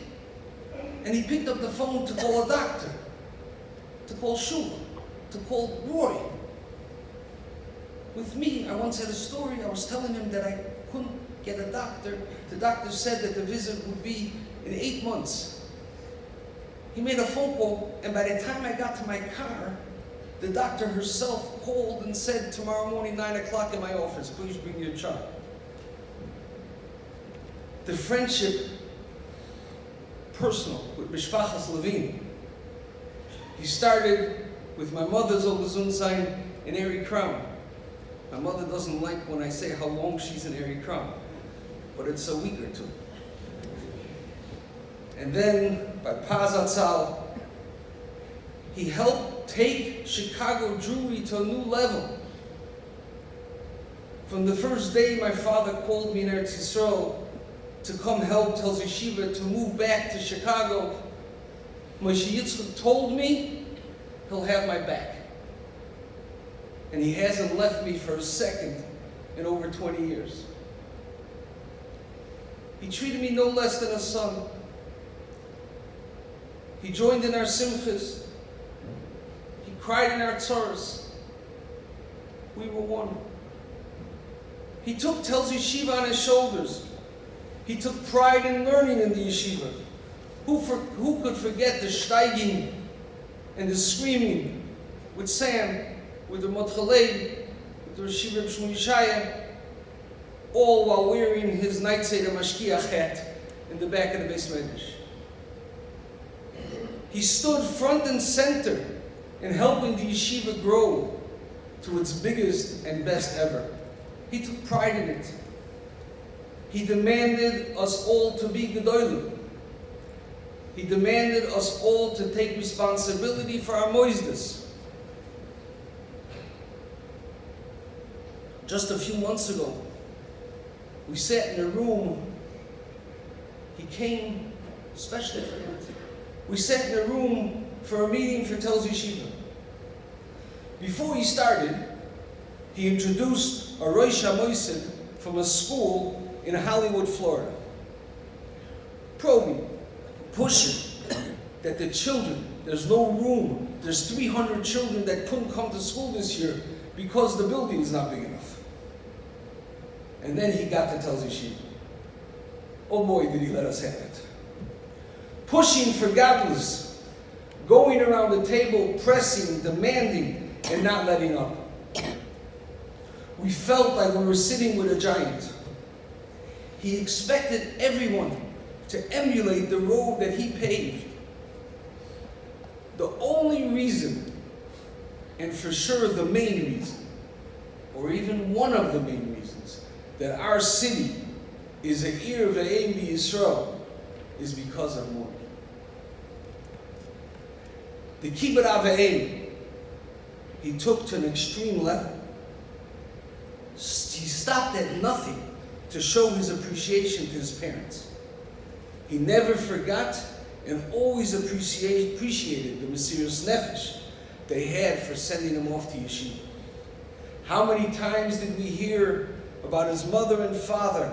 and he picked up the phone to call a doctor, to call Shula, to call Roy? With me, I once had a story. I was telling him that I couldn't get a doctor. The doctor said that the visit would be in 8 months. He made a phone call, and by the time I got to my car, the doctor herself called and said, tomorrow morning, 9 o'clock in my office, please bring your child. The friendship, personal, with Mishpachas Levine. He started with my mother's Olazunzain in Erie Crown. My mother doesn't like when I say how long she's in Erie Crown, but it's a week or two. And then, by Pazatzal, he helped take Chicago Jewry to a new level. From the first day my father called me in Eretz Yisrael to come help Tel Yeshiva to move back to Chicago, Moshe Yitzchak told me he'll have my back. And he hasn't left me for a second in over 20 years. He treated me no less than a son. He joined in our simchas. He cried in our tzaras. We were one. He took Tel Yeshiva on his shoulders. He took pride in learning in the yeshiva. Who could forget the steiging and the screaming with Sam, with the Motchalei, with the Rashi Reb Shmuel Yeshaya, all while wearing his Night Seder Mashkiach hat in the back of the Beis Medrash. He stood front and center in helping the yeshiva grow to its biggest and best ever. He took pride in it. He demanded us all to be gedolim. He demanded us all to take responsibility for our moisdes. Just a few months ago, we sat in a room. He came especially for him. We sat in a room for a meeting for Telz Yeshiva. Before he started, he introduced a Rosh HaMoisid from a school in Hollywood, Florida. Probing, pushing, that the children, there's no room. There's 300 children that couldn't come to school this year because the building is not big enough. And then he got to Telz Yeshiva. Oh boy, did he let us have it. Pushing for godless, going around the table, pressing, demanding, and not letting up. We felt like we were sitting with a giant. He expected everyone to emulate the road that he paved. The only reason, and for sure the main reason, or even one of the main reasons, that our city is a Ir Ve'em B'Yisrael is because of Mori. The Kibbut Aveim, he took to an extreme level. He stopped at nothing to show his appreciation to his parents. He never forgot and always appreciated the Mesiras Nefesh they had for sending him off to yeshiva. How many times did we hear about his mother and father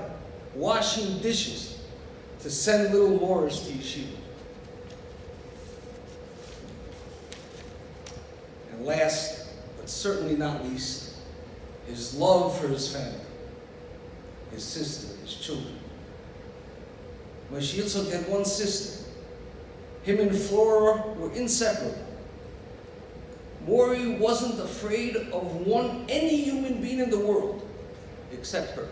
washing dishes to send little Morris to yeshiva? And last, but certainly not least, his love for his family, his sister, his children. Moshe Yitzchak had one sister. Him and Flora were inseparable. Maury wasn't afraid of any human being in the world except her.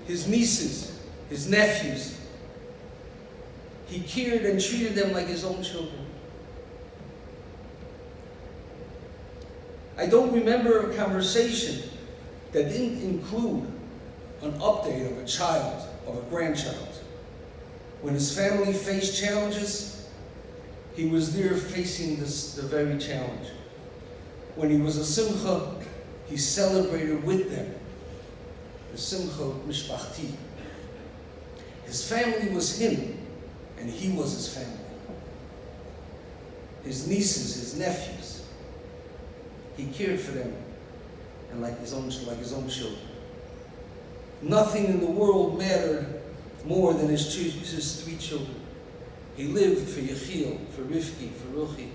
His nieces, his nephews, he cared and treated them like his own children. I don't remember a conversation that didn't include an update of a child, of a grandchild. When his family faced challenges, he was there facing the very challenge. When he was a simcha, he celebrated with them, the simcha mishpachti. His family was him, and he was his family. His nieces, his nephews, he cared for them, and like his own children. Nothing in the world mattered more than his three children. He lived for Yechiel, for Rivki, for Ruchi,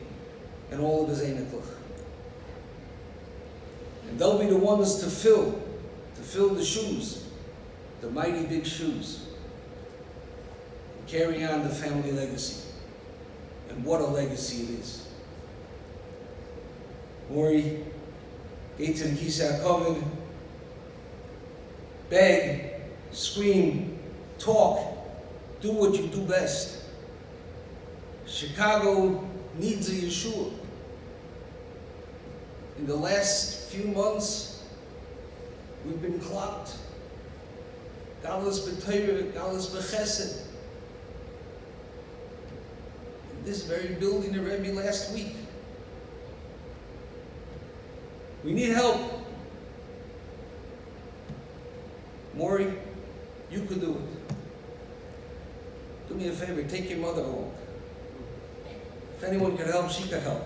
and all of his Einiklach. And they'll be the ones to fill the shoes, the mighty big shoes, and carry on the family legacy. And what a legacy it is. Maury, gate to the Kisei HaKavod, beg, scream, talk, do what you do best. Chicago needs a Yeshua. In the last few months, we've been clocked. Galus b'Torah, Galus b'Chesed. In this very building, the Rabbi last week. We need help. Maury, you could do it. Do me a favor, take your mother along. If anyone could help, she could help.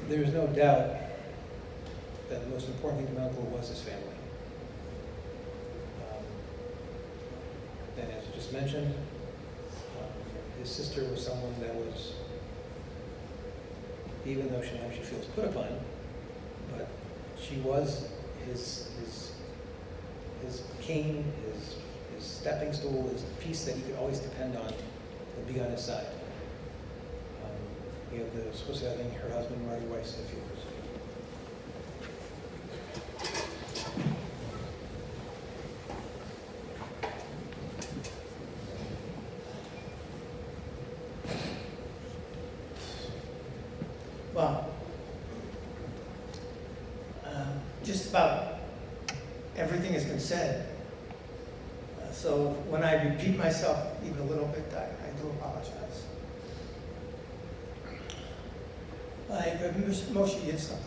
There is no doubt that the most important thing to my uncle was his family. And as I just mentioned, his sister was someone that was, even though she feels put upon, but she was his cane, his stepping stool, his piece that he could always depend on to be on his side. He had the supposed to having her husband Marty Weiss in a few years. Well, just about everything has been said. So when I repeat myself even a little bit, I do apologize. Like Moshe Yitzchak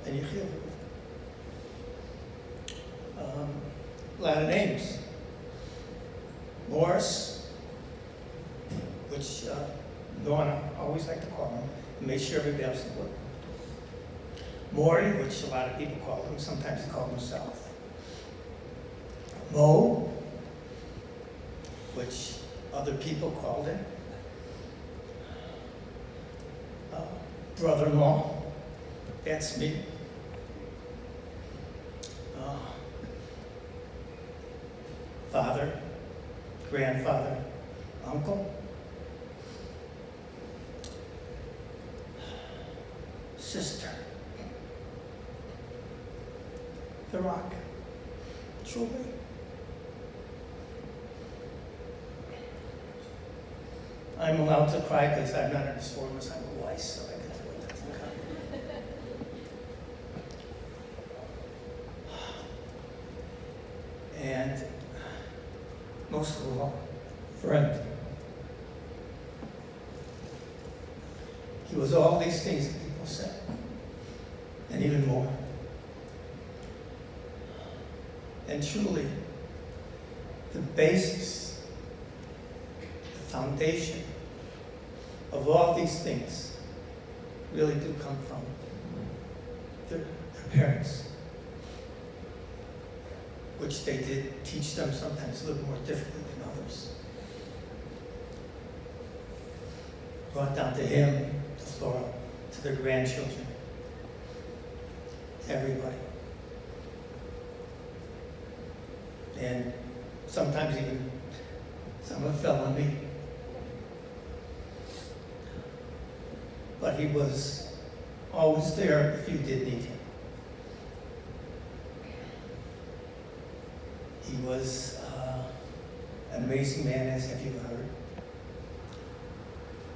and Yechiel. A lot of names. Morris, which Norna always liked to call him, and made sure everybody else would. Maury, which a lot of people called him, sometimes he called himself. Mo, which other people called him. Brother-in-law, that's me. Father, grandfather, uncle. Sister. The rock. Truly. I'm allowed to cry because I'm not an Esformes, I'm a wife, so I get to let that come. And most of all, friend. He was all these things that people said, and even more. And truly, the basis, the foundation of all these things really do come from their parents, which they did teach them sometimes a little more difficult than others. Brought down to him, to Flora, to their grandchildren, to everybody. And sometimes even some of it fell on me. But he was always there if you did need him. He was an amazing man, as have you heard.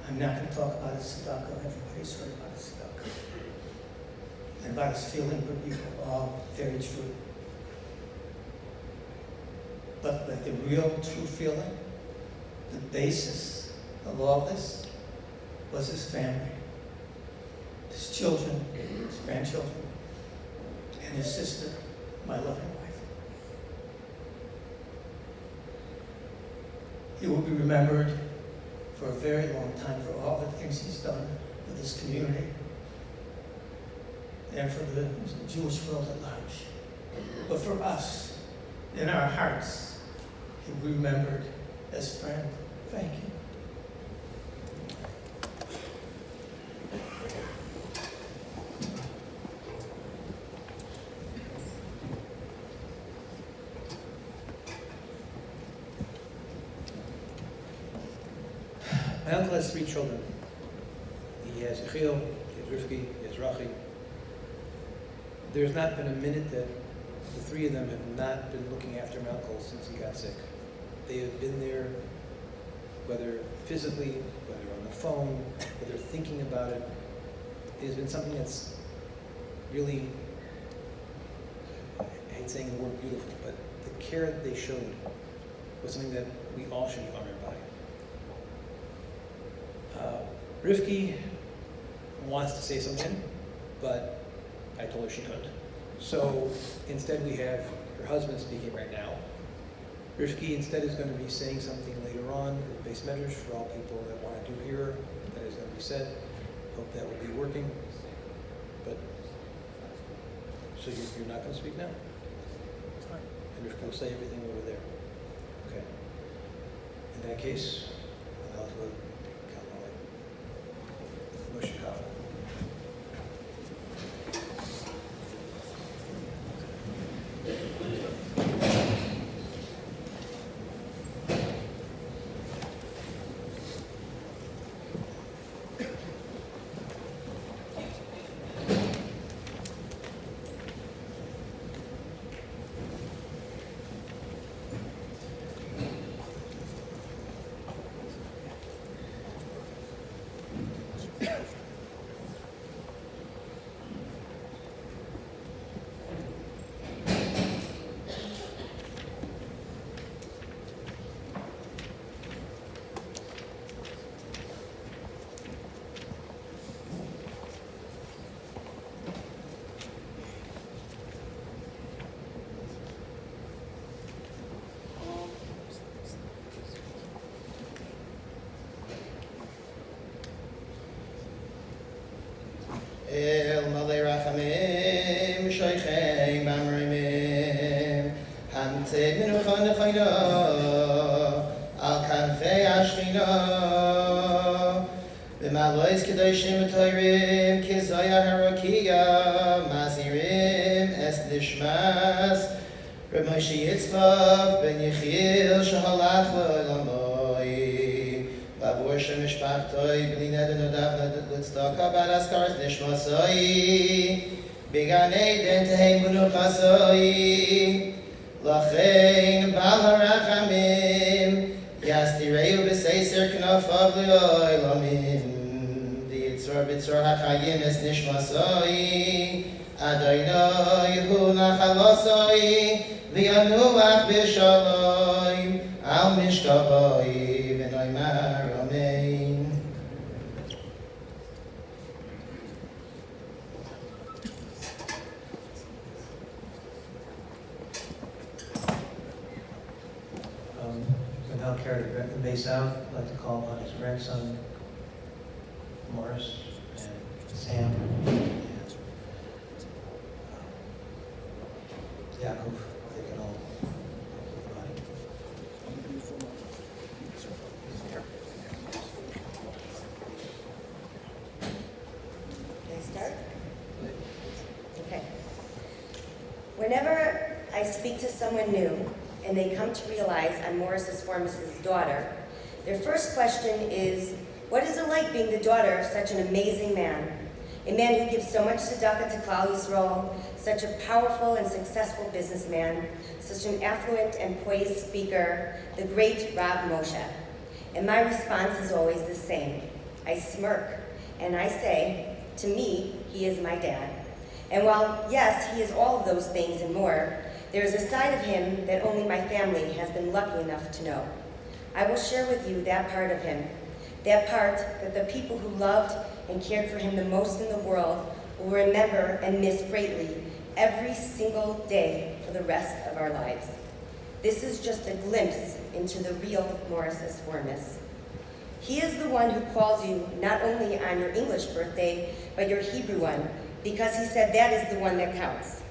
I'm not going to talk about his tzedakah. Everybody's heard about his tzedakah. And about his feeling for people, all very true. But like the real true feeling, the basis of all this was his family, his children, his grandchildren, and his sister, my loving wife. He will be remembered for a very long time for all the things he's done for this community and for the Jewish world at large. But for us, in our hearts, he will be remembered as friend. Thank you. My uncle has 3 children. He has Yechiel, he has Rivki, he has Rachi. There's not been a minute that the 3 of them have not been looking after my uncle since he got sick. They have been there, whether physically, whether on the phone, whether thinking about it. It has been something that's really, I hate saying the word beautiful, but the care that they showed was something that we all should be honored by. Rivki wants to say something, but I told her she couldn't. So instead we have her husband speaking right now. Rivki instead is going to be saying something later on in the base measures for all people that want to hear that is going to be said. Hope that will be working. But so you're not going to speak now? Fine. And Rivki will say everything over there. Okay. In that case, I'll now go. Chicago. El Malay Rachamim, Shoichem Bamrimim, Hamtei Menucha Nechayna, Al Kanfei Ashchina, B'malois Kedoshim V'toyrim, Kizaya Harakiya, Mazirim, Es Nishmas, Reb Moshe Yitzchak Ben Yechiel Shehalach L'Olamoi, Bavur Shemishpachtoi B'li Neder Nodav L'Tzdaka B'ad Askaras Nishmasoi, B'gan Eden Tehei Menuchasoi, Lachein Bal HaRachamim, Yastireu B'Seiser Knafav L'Olamim, V'yitzor B'tzor HaChayim Es Nishmasoi, Adonai hu nachalosoi, v'yanuach b'shalom, al mishkavoi, v'noimar amen. We now carry the base out. I'd like to call upon his grandson, Morris, and Sam, and Yaakov. They can all hold the body. Can I start? Okay. Whenever I speak to someone new and they come to realize I'm Morris Esformes' daughter, their first question is, what is it like being the daughter of such an amazing man? A man who gives so much tzedakah to Klal Yisrael, such a powerful and successful businessman, such an affluent and poised speaker, the great Rav Moshe. And my response is always the same. I smirk and I say, to me, he is my dad. And while, yes, he is all of those things and more, there is a side of him that only my family has been lucky enough to know. I will share with you that part of him, that part that the people who loved and cared for him the most in the world will remember and miss greatly every single day for the rest of our lives. This is just a glimpse into the real Morris Esformes. He is the one who calls you not only on your English birthday, but your Hebrew one, because he said that is the one that counts.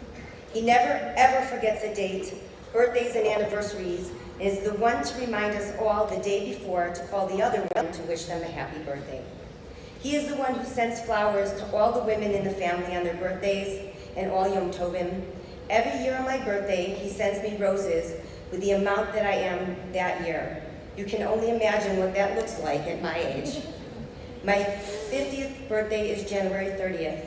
He never ever forgets a date, birthdays and anniversaries, and is the one to remind us all the day before to call the other one to wish them a happy birthday. He is the one who sends flowers to all the women in the family on their birthdays and all Yom Tovim. Every year on my birthday, he sends me roses with the amount that I am that year. You can only imagine what that looks like at my age. My 50th birthday is January 30th.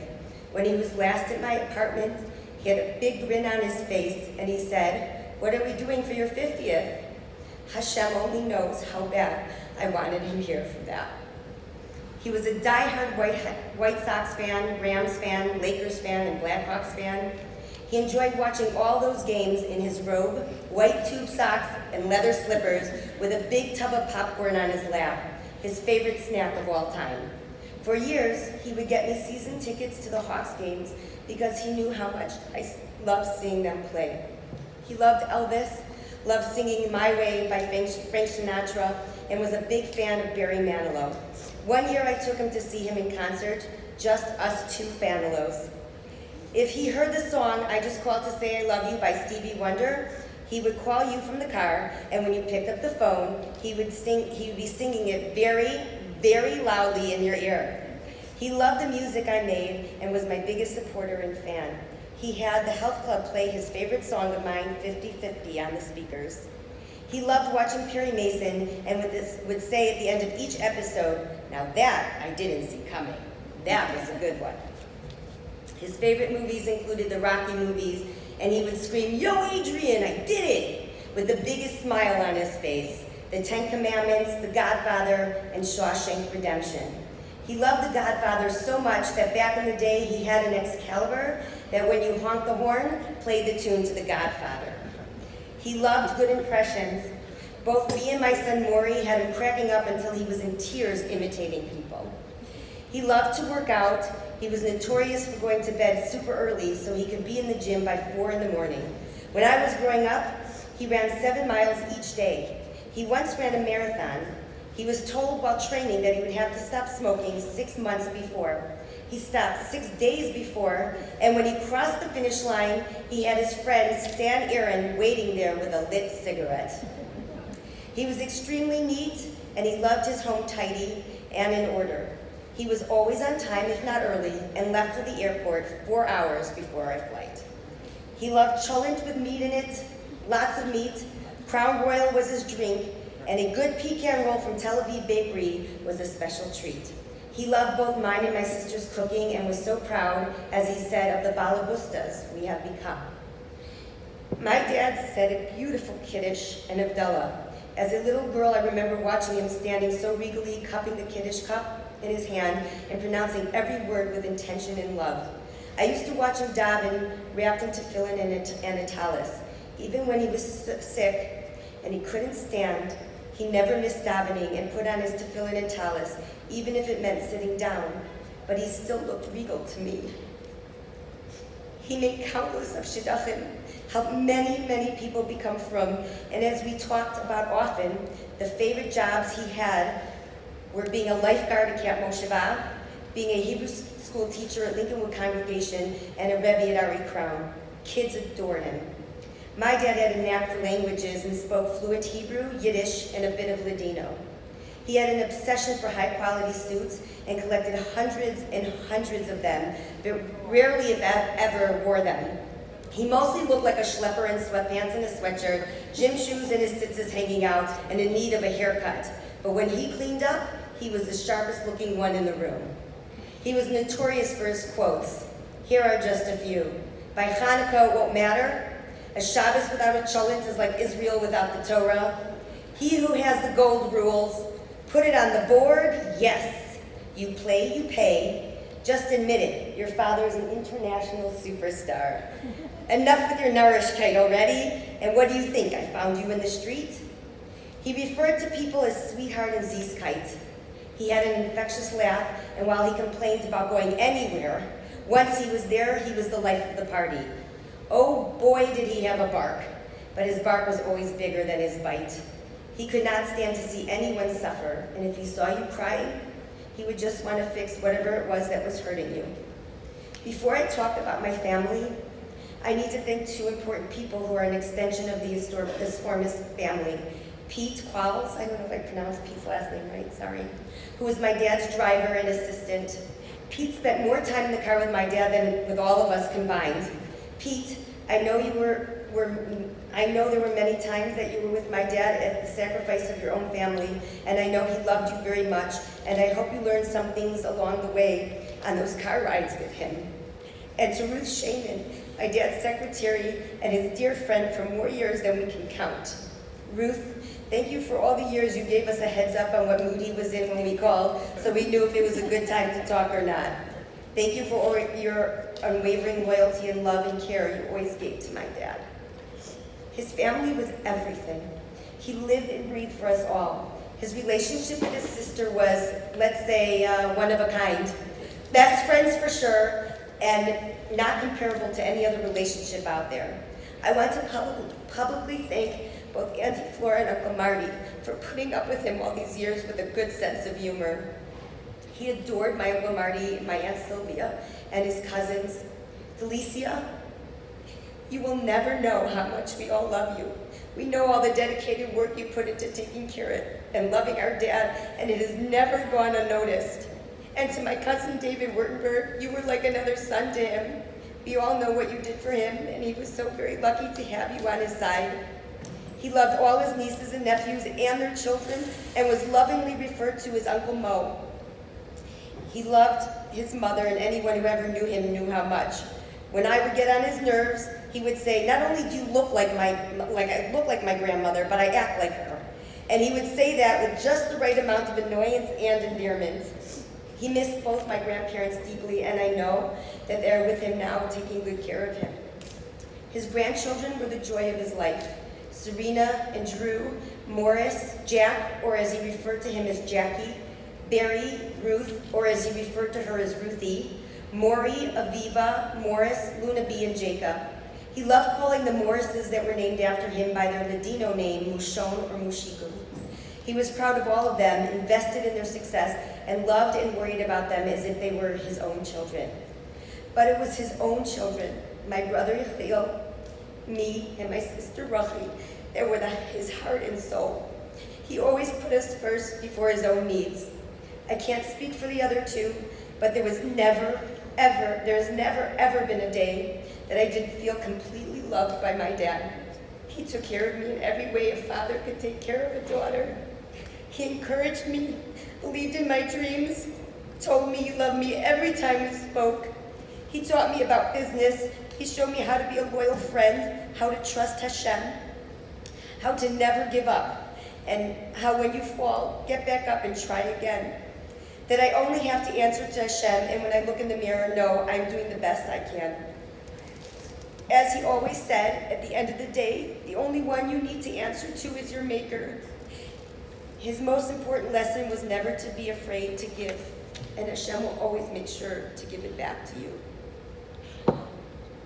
When he was last at my apartment, he had a big grin on his face and he said, "What are we doing for your 50th? Hashem only knows how bad I wanted him here for that." He was a diehard White Sox fan, Rams fan, Lakers fan, and Blackhawks fan. He enjoyed watching all those games in his robe, white tube socks, and leather slippers with a big tub of popcorn on his lap, his favorite snack of all time. For years, he would get me season tickets to the Hawks games because he knew how much I loved seeing them play. He loved Elvis, loved singing My Way by Frank Sinatra, and was a big fan of Barry Manilow. One year I took him to see him in concert, just us two Fanilows. If he heard the song, I Just Called to Say I Love You by Stevie Wonder, he would call you from the car, and when you picked up the phone, he would be singing it very, very loudly in your ear. He loved the music I made and was my biggest supporter and fan. He had the health club play his favorite song of mine, 50-50, on the speakers. He loved watching Perry Mason and would say at the end of each episode, "Now that I didn't see coming. That was a good one." His favorite movies included the Rocky movies, and he would scream, "Yo, Adrian, I did it!" with the biggest smile on his face. The Ten Commandments, The Godfather, and Shawshank Redemption. He loved The Godfather so much that back in the day he had an Excalibur that when you honked the horn, played the tune to The Godfather. He loved good impressions. Both me and my son Maury had him cracking up until he was in tears imitating people. He loved to work out. He was notorious for going to bed super early so he could be in the gym by 4 in the morning. When I was growing up, he ran 7 miles each day. He once ran a marathon. He was told while training that he would have to stop smoking 6 months before. He stopped 6 days before, and when he crossed the finish line, he had his friend Stan Aaron waiting there with a lit cigarette. He was extremely neat, and he loved his home tidy and in order. He was always on time, if not early, and left for the airport 4 hours before our flight. He loved cholent with meat in it, lots of meat. Crown Royal was his drink, and a good pecan roll from Tel Aviv Bakery was a special treat. He loved both mine and my sister's cooking and was so proud, as he said, of the balabustas we have become. My dad said a beautiful Kiddush and Havdalah. As a little girl, I remember watching him standing so regally, cupping the Kiddush cup in his hand and pronouncing every word with intention and love. I used to watch him daven, wrapped in tefillin and a talis. Even when he was sick and he couldn't stand, he never missed davening and put on his tefillin and talis, even if it meant sitting down. But he still looked regal to me. He made countless of shidduchim, helped many, many people become frum, and as we talked about often, the favorite jobs he had were being a lifeguard at Camp Mosheva, being a Hebrew school teacher at Lincolnwood Congregation, and a Rebbe at Ari Crown. Kids adored him. My dad had a knack for languages and spoke fluent Hebrew, Yiddish, and a bit of Ladino. He had an obsession for high-quality suits and collected hundreds and hundreds of them, but rarely, if ever, wore them. He mostly looked like a schlepper in sweatpants and a sweatshirt, gym shoes and his tzitzis hanging out, and in need of a haircut. But when he cleaned up, he was the sharpest-looking one in the room. He was notorious for his quotes. Here are just a few. By Hanukkah, it won't matter. A Shabbos without a cholent is like Israel without the Torah. He who has the gold rules, put it on the board, yes. You play, you pay. Just admit it, your father's an international superstar. Enough with your Narishkeit already, and what do you think, I found you in the street? He referred to people as sweetheart and Zieskite. He had an infectious laugh, and while he complained about going anywhere, once he was there, he was the life of the party. Oh boy, did he have a bark, but his bark was always bigger than his bite. He could not stand to see anyone suffer, and if he saw you crying, he would just want to fix whatever it was that was hurting you. Before I talk about my family, I need to thank two important people who are an extension of the Esformes family. Pete Qualls, I don't know if I pronounced Pete's last name right, sorry, who was my dad's driver and assistant. Pete spent more time in the car with my dad than with all of us combined. Pete, I know there were many times that you were with my dad at the sacrifice of your own family, and I know he loved you very much, and I hope you learned some things along the way on those car rides with him. And to Ruth Shaman, my dad's secretary and his dear friend for more years than we can count. Ruth, thank you for all the years you gave us a heads up on what mood he was in when we called, so we knew if it was a good time to talk or not. Thank you for all your unwavering loyalty and love and care you always gave to my dad. His family was everything. He lived and breathed for us all. His relationship with his sister was, let's say, one of a kind. Best friends for sure, and not comparable to any other relationship out there. I want to publicly thank both Auntie Flora and Uncle Marty for putting up with him all these years with a good sense of humor. He adored my Uncle Marty, my Aunt Sylvia, and his cousins. Felicia, you will never know how much we all love you. We know all the dedicated work you put into taking care of and loving our dad, and it has never gone unnoticed. And to my cousin David Wurtenberg, you were like another son to him. We all know what you did for him, and he was so very lucky to have you on his side. He loved all his nieces and nephews and their children, and was lovingly referred to as Uncle Mo. He loved his mother, and anyone who ever knew him knew how much. When I would get on his nerves, he would say, not only do you look like I look like my grandmother, but I act like her. And he would say that with just the right amount of annoyance and endearment. He missed both my grandparents deeply, and I know that they're with him now, taking good care of him. His grandchildren were the joy of his life. Serena and Drew, Morris, Jack, or as he referred to him as Jackie, Barry, Ruth, or as he referred to her as Ruthie, Maury, Aviva, Morris, Luna B, and Jacob. He loved calling the Morrises that were named after him by their Ladino name, Mushon or Mushiku. He was proud of all of them, invested in their success, and loved and worried about them as if they were his own children. But it was his own children, my brother Yechiel, me, and my sister Rabbi, that were his heart and soul. He always put us first before his own needs. I can't speak for the other two, but there's never, ever been a day that I didn't feel completely loved by my dad. He took care of me in every way a father could take care of a daughter. He encouraged me, believed in my dreams, told me he loved me every time we spoke. He taught me about business. He showed me how to be a loyal friend, how to trust Hashem, how to never give up, and how when you fall, get back up and try again. That I only have to answer to Hashem, and when I look in the mirror, know I'm doing the best I can. As he always said, at the end of the day, the only one you need to answer to is your Maker. His most important lesson was never to be afraid to give, and Hashem will always make sure to give it back to you.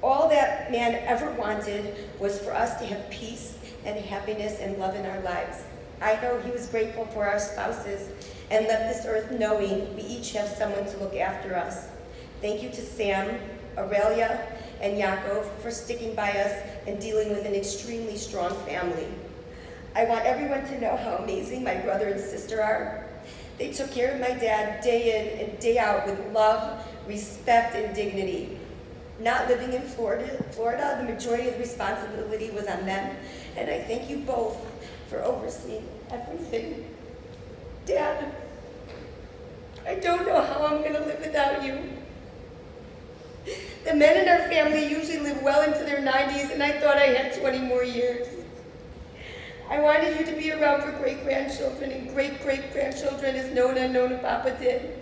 All that man ever wanted was for us to have peace and happiness and love in our lives. I know he was grateful for our spouses and left this earth knowing we each have someone to look after us. Thank you to Sam, Aurelia, and Yaakov for sticking by us and dealing with an extremely strong family. I want everyone to know how amazing my brother and sister are. They took care of my dad day in and day out with love, respect, and dignity. Not living in Florida, the majority of the responsibility was on them, and I thank you both for overseeing everything. Dad, I don't know how I'm going to live without you. The men in our family usually live well into their 90s, and I thought I had 20 more years. I wanted you to be around for great-grandchildren and great-great-grandchildren as Nona and Nona Papa did.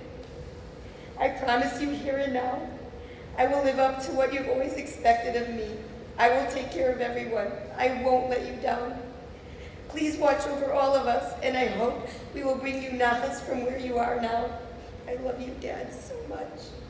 I promise you here and now, I will live up to what you've always expected of me. I will take care of everyone. I won't let you down. Please watch over all of us, and I hope we will bring you nachas from where you are now. I love you, Dad, so much.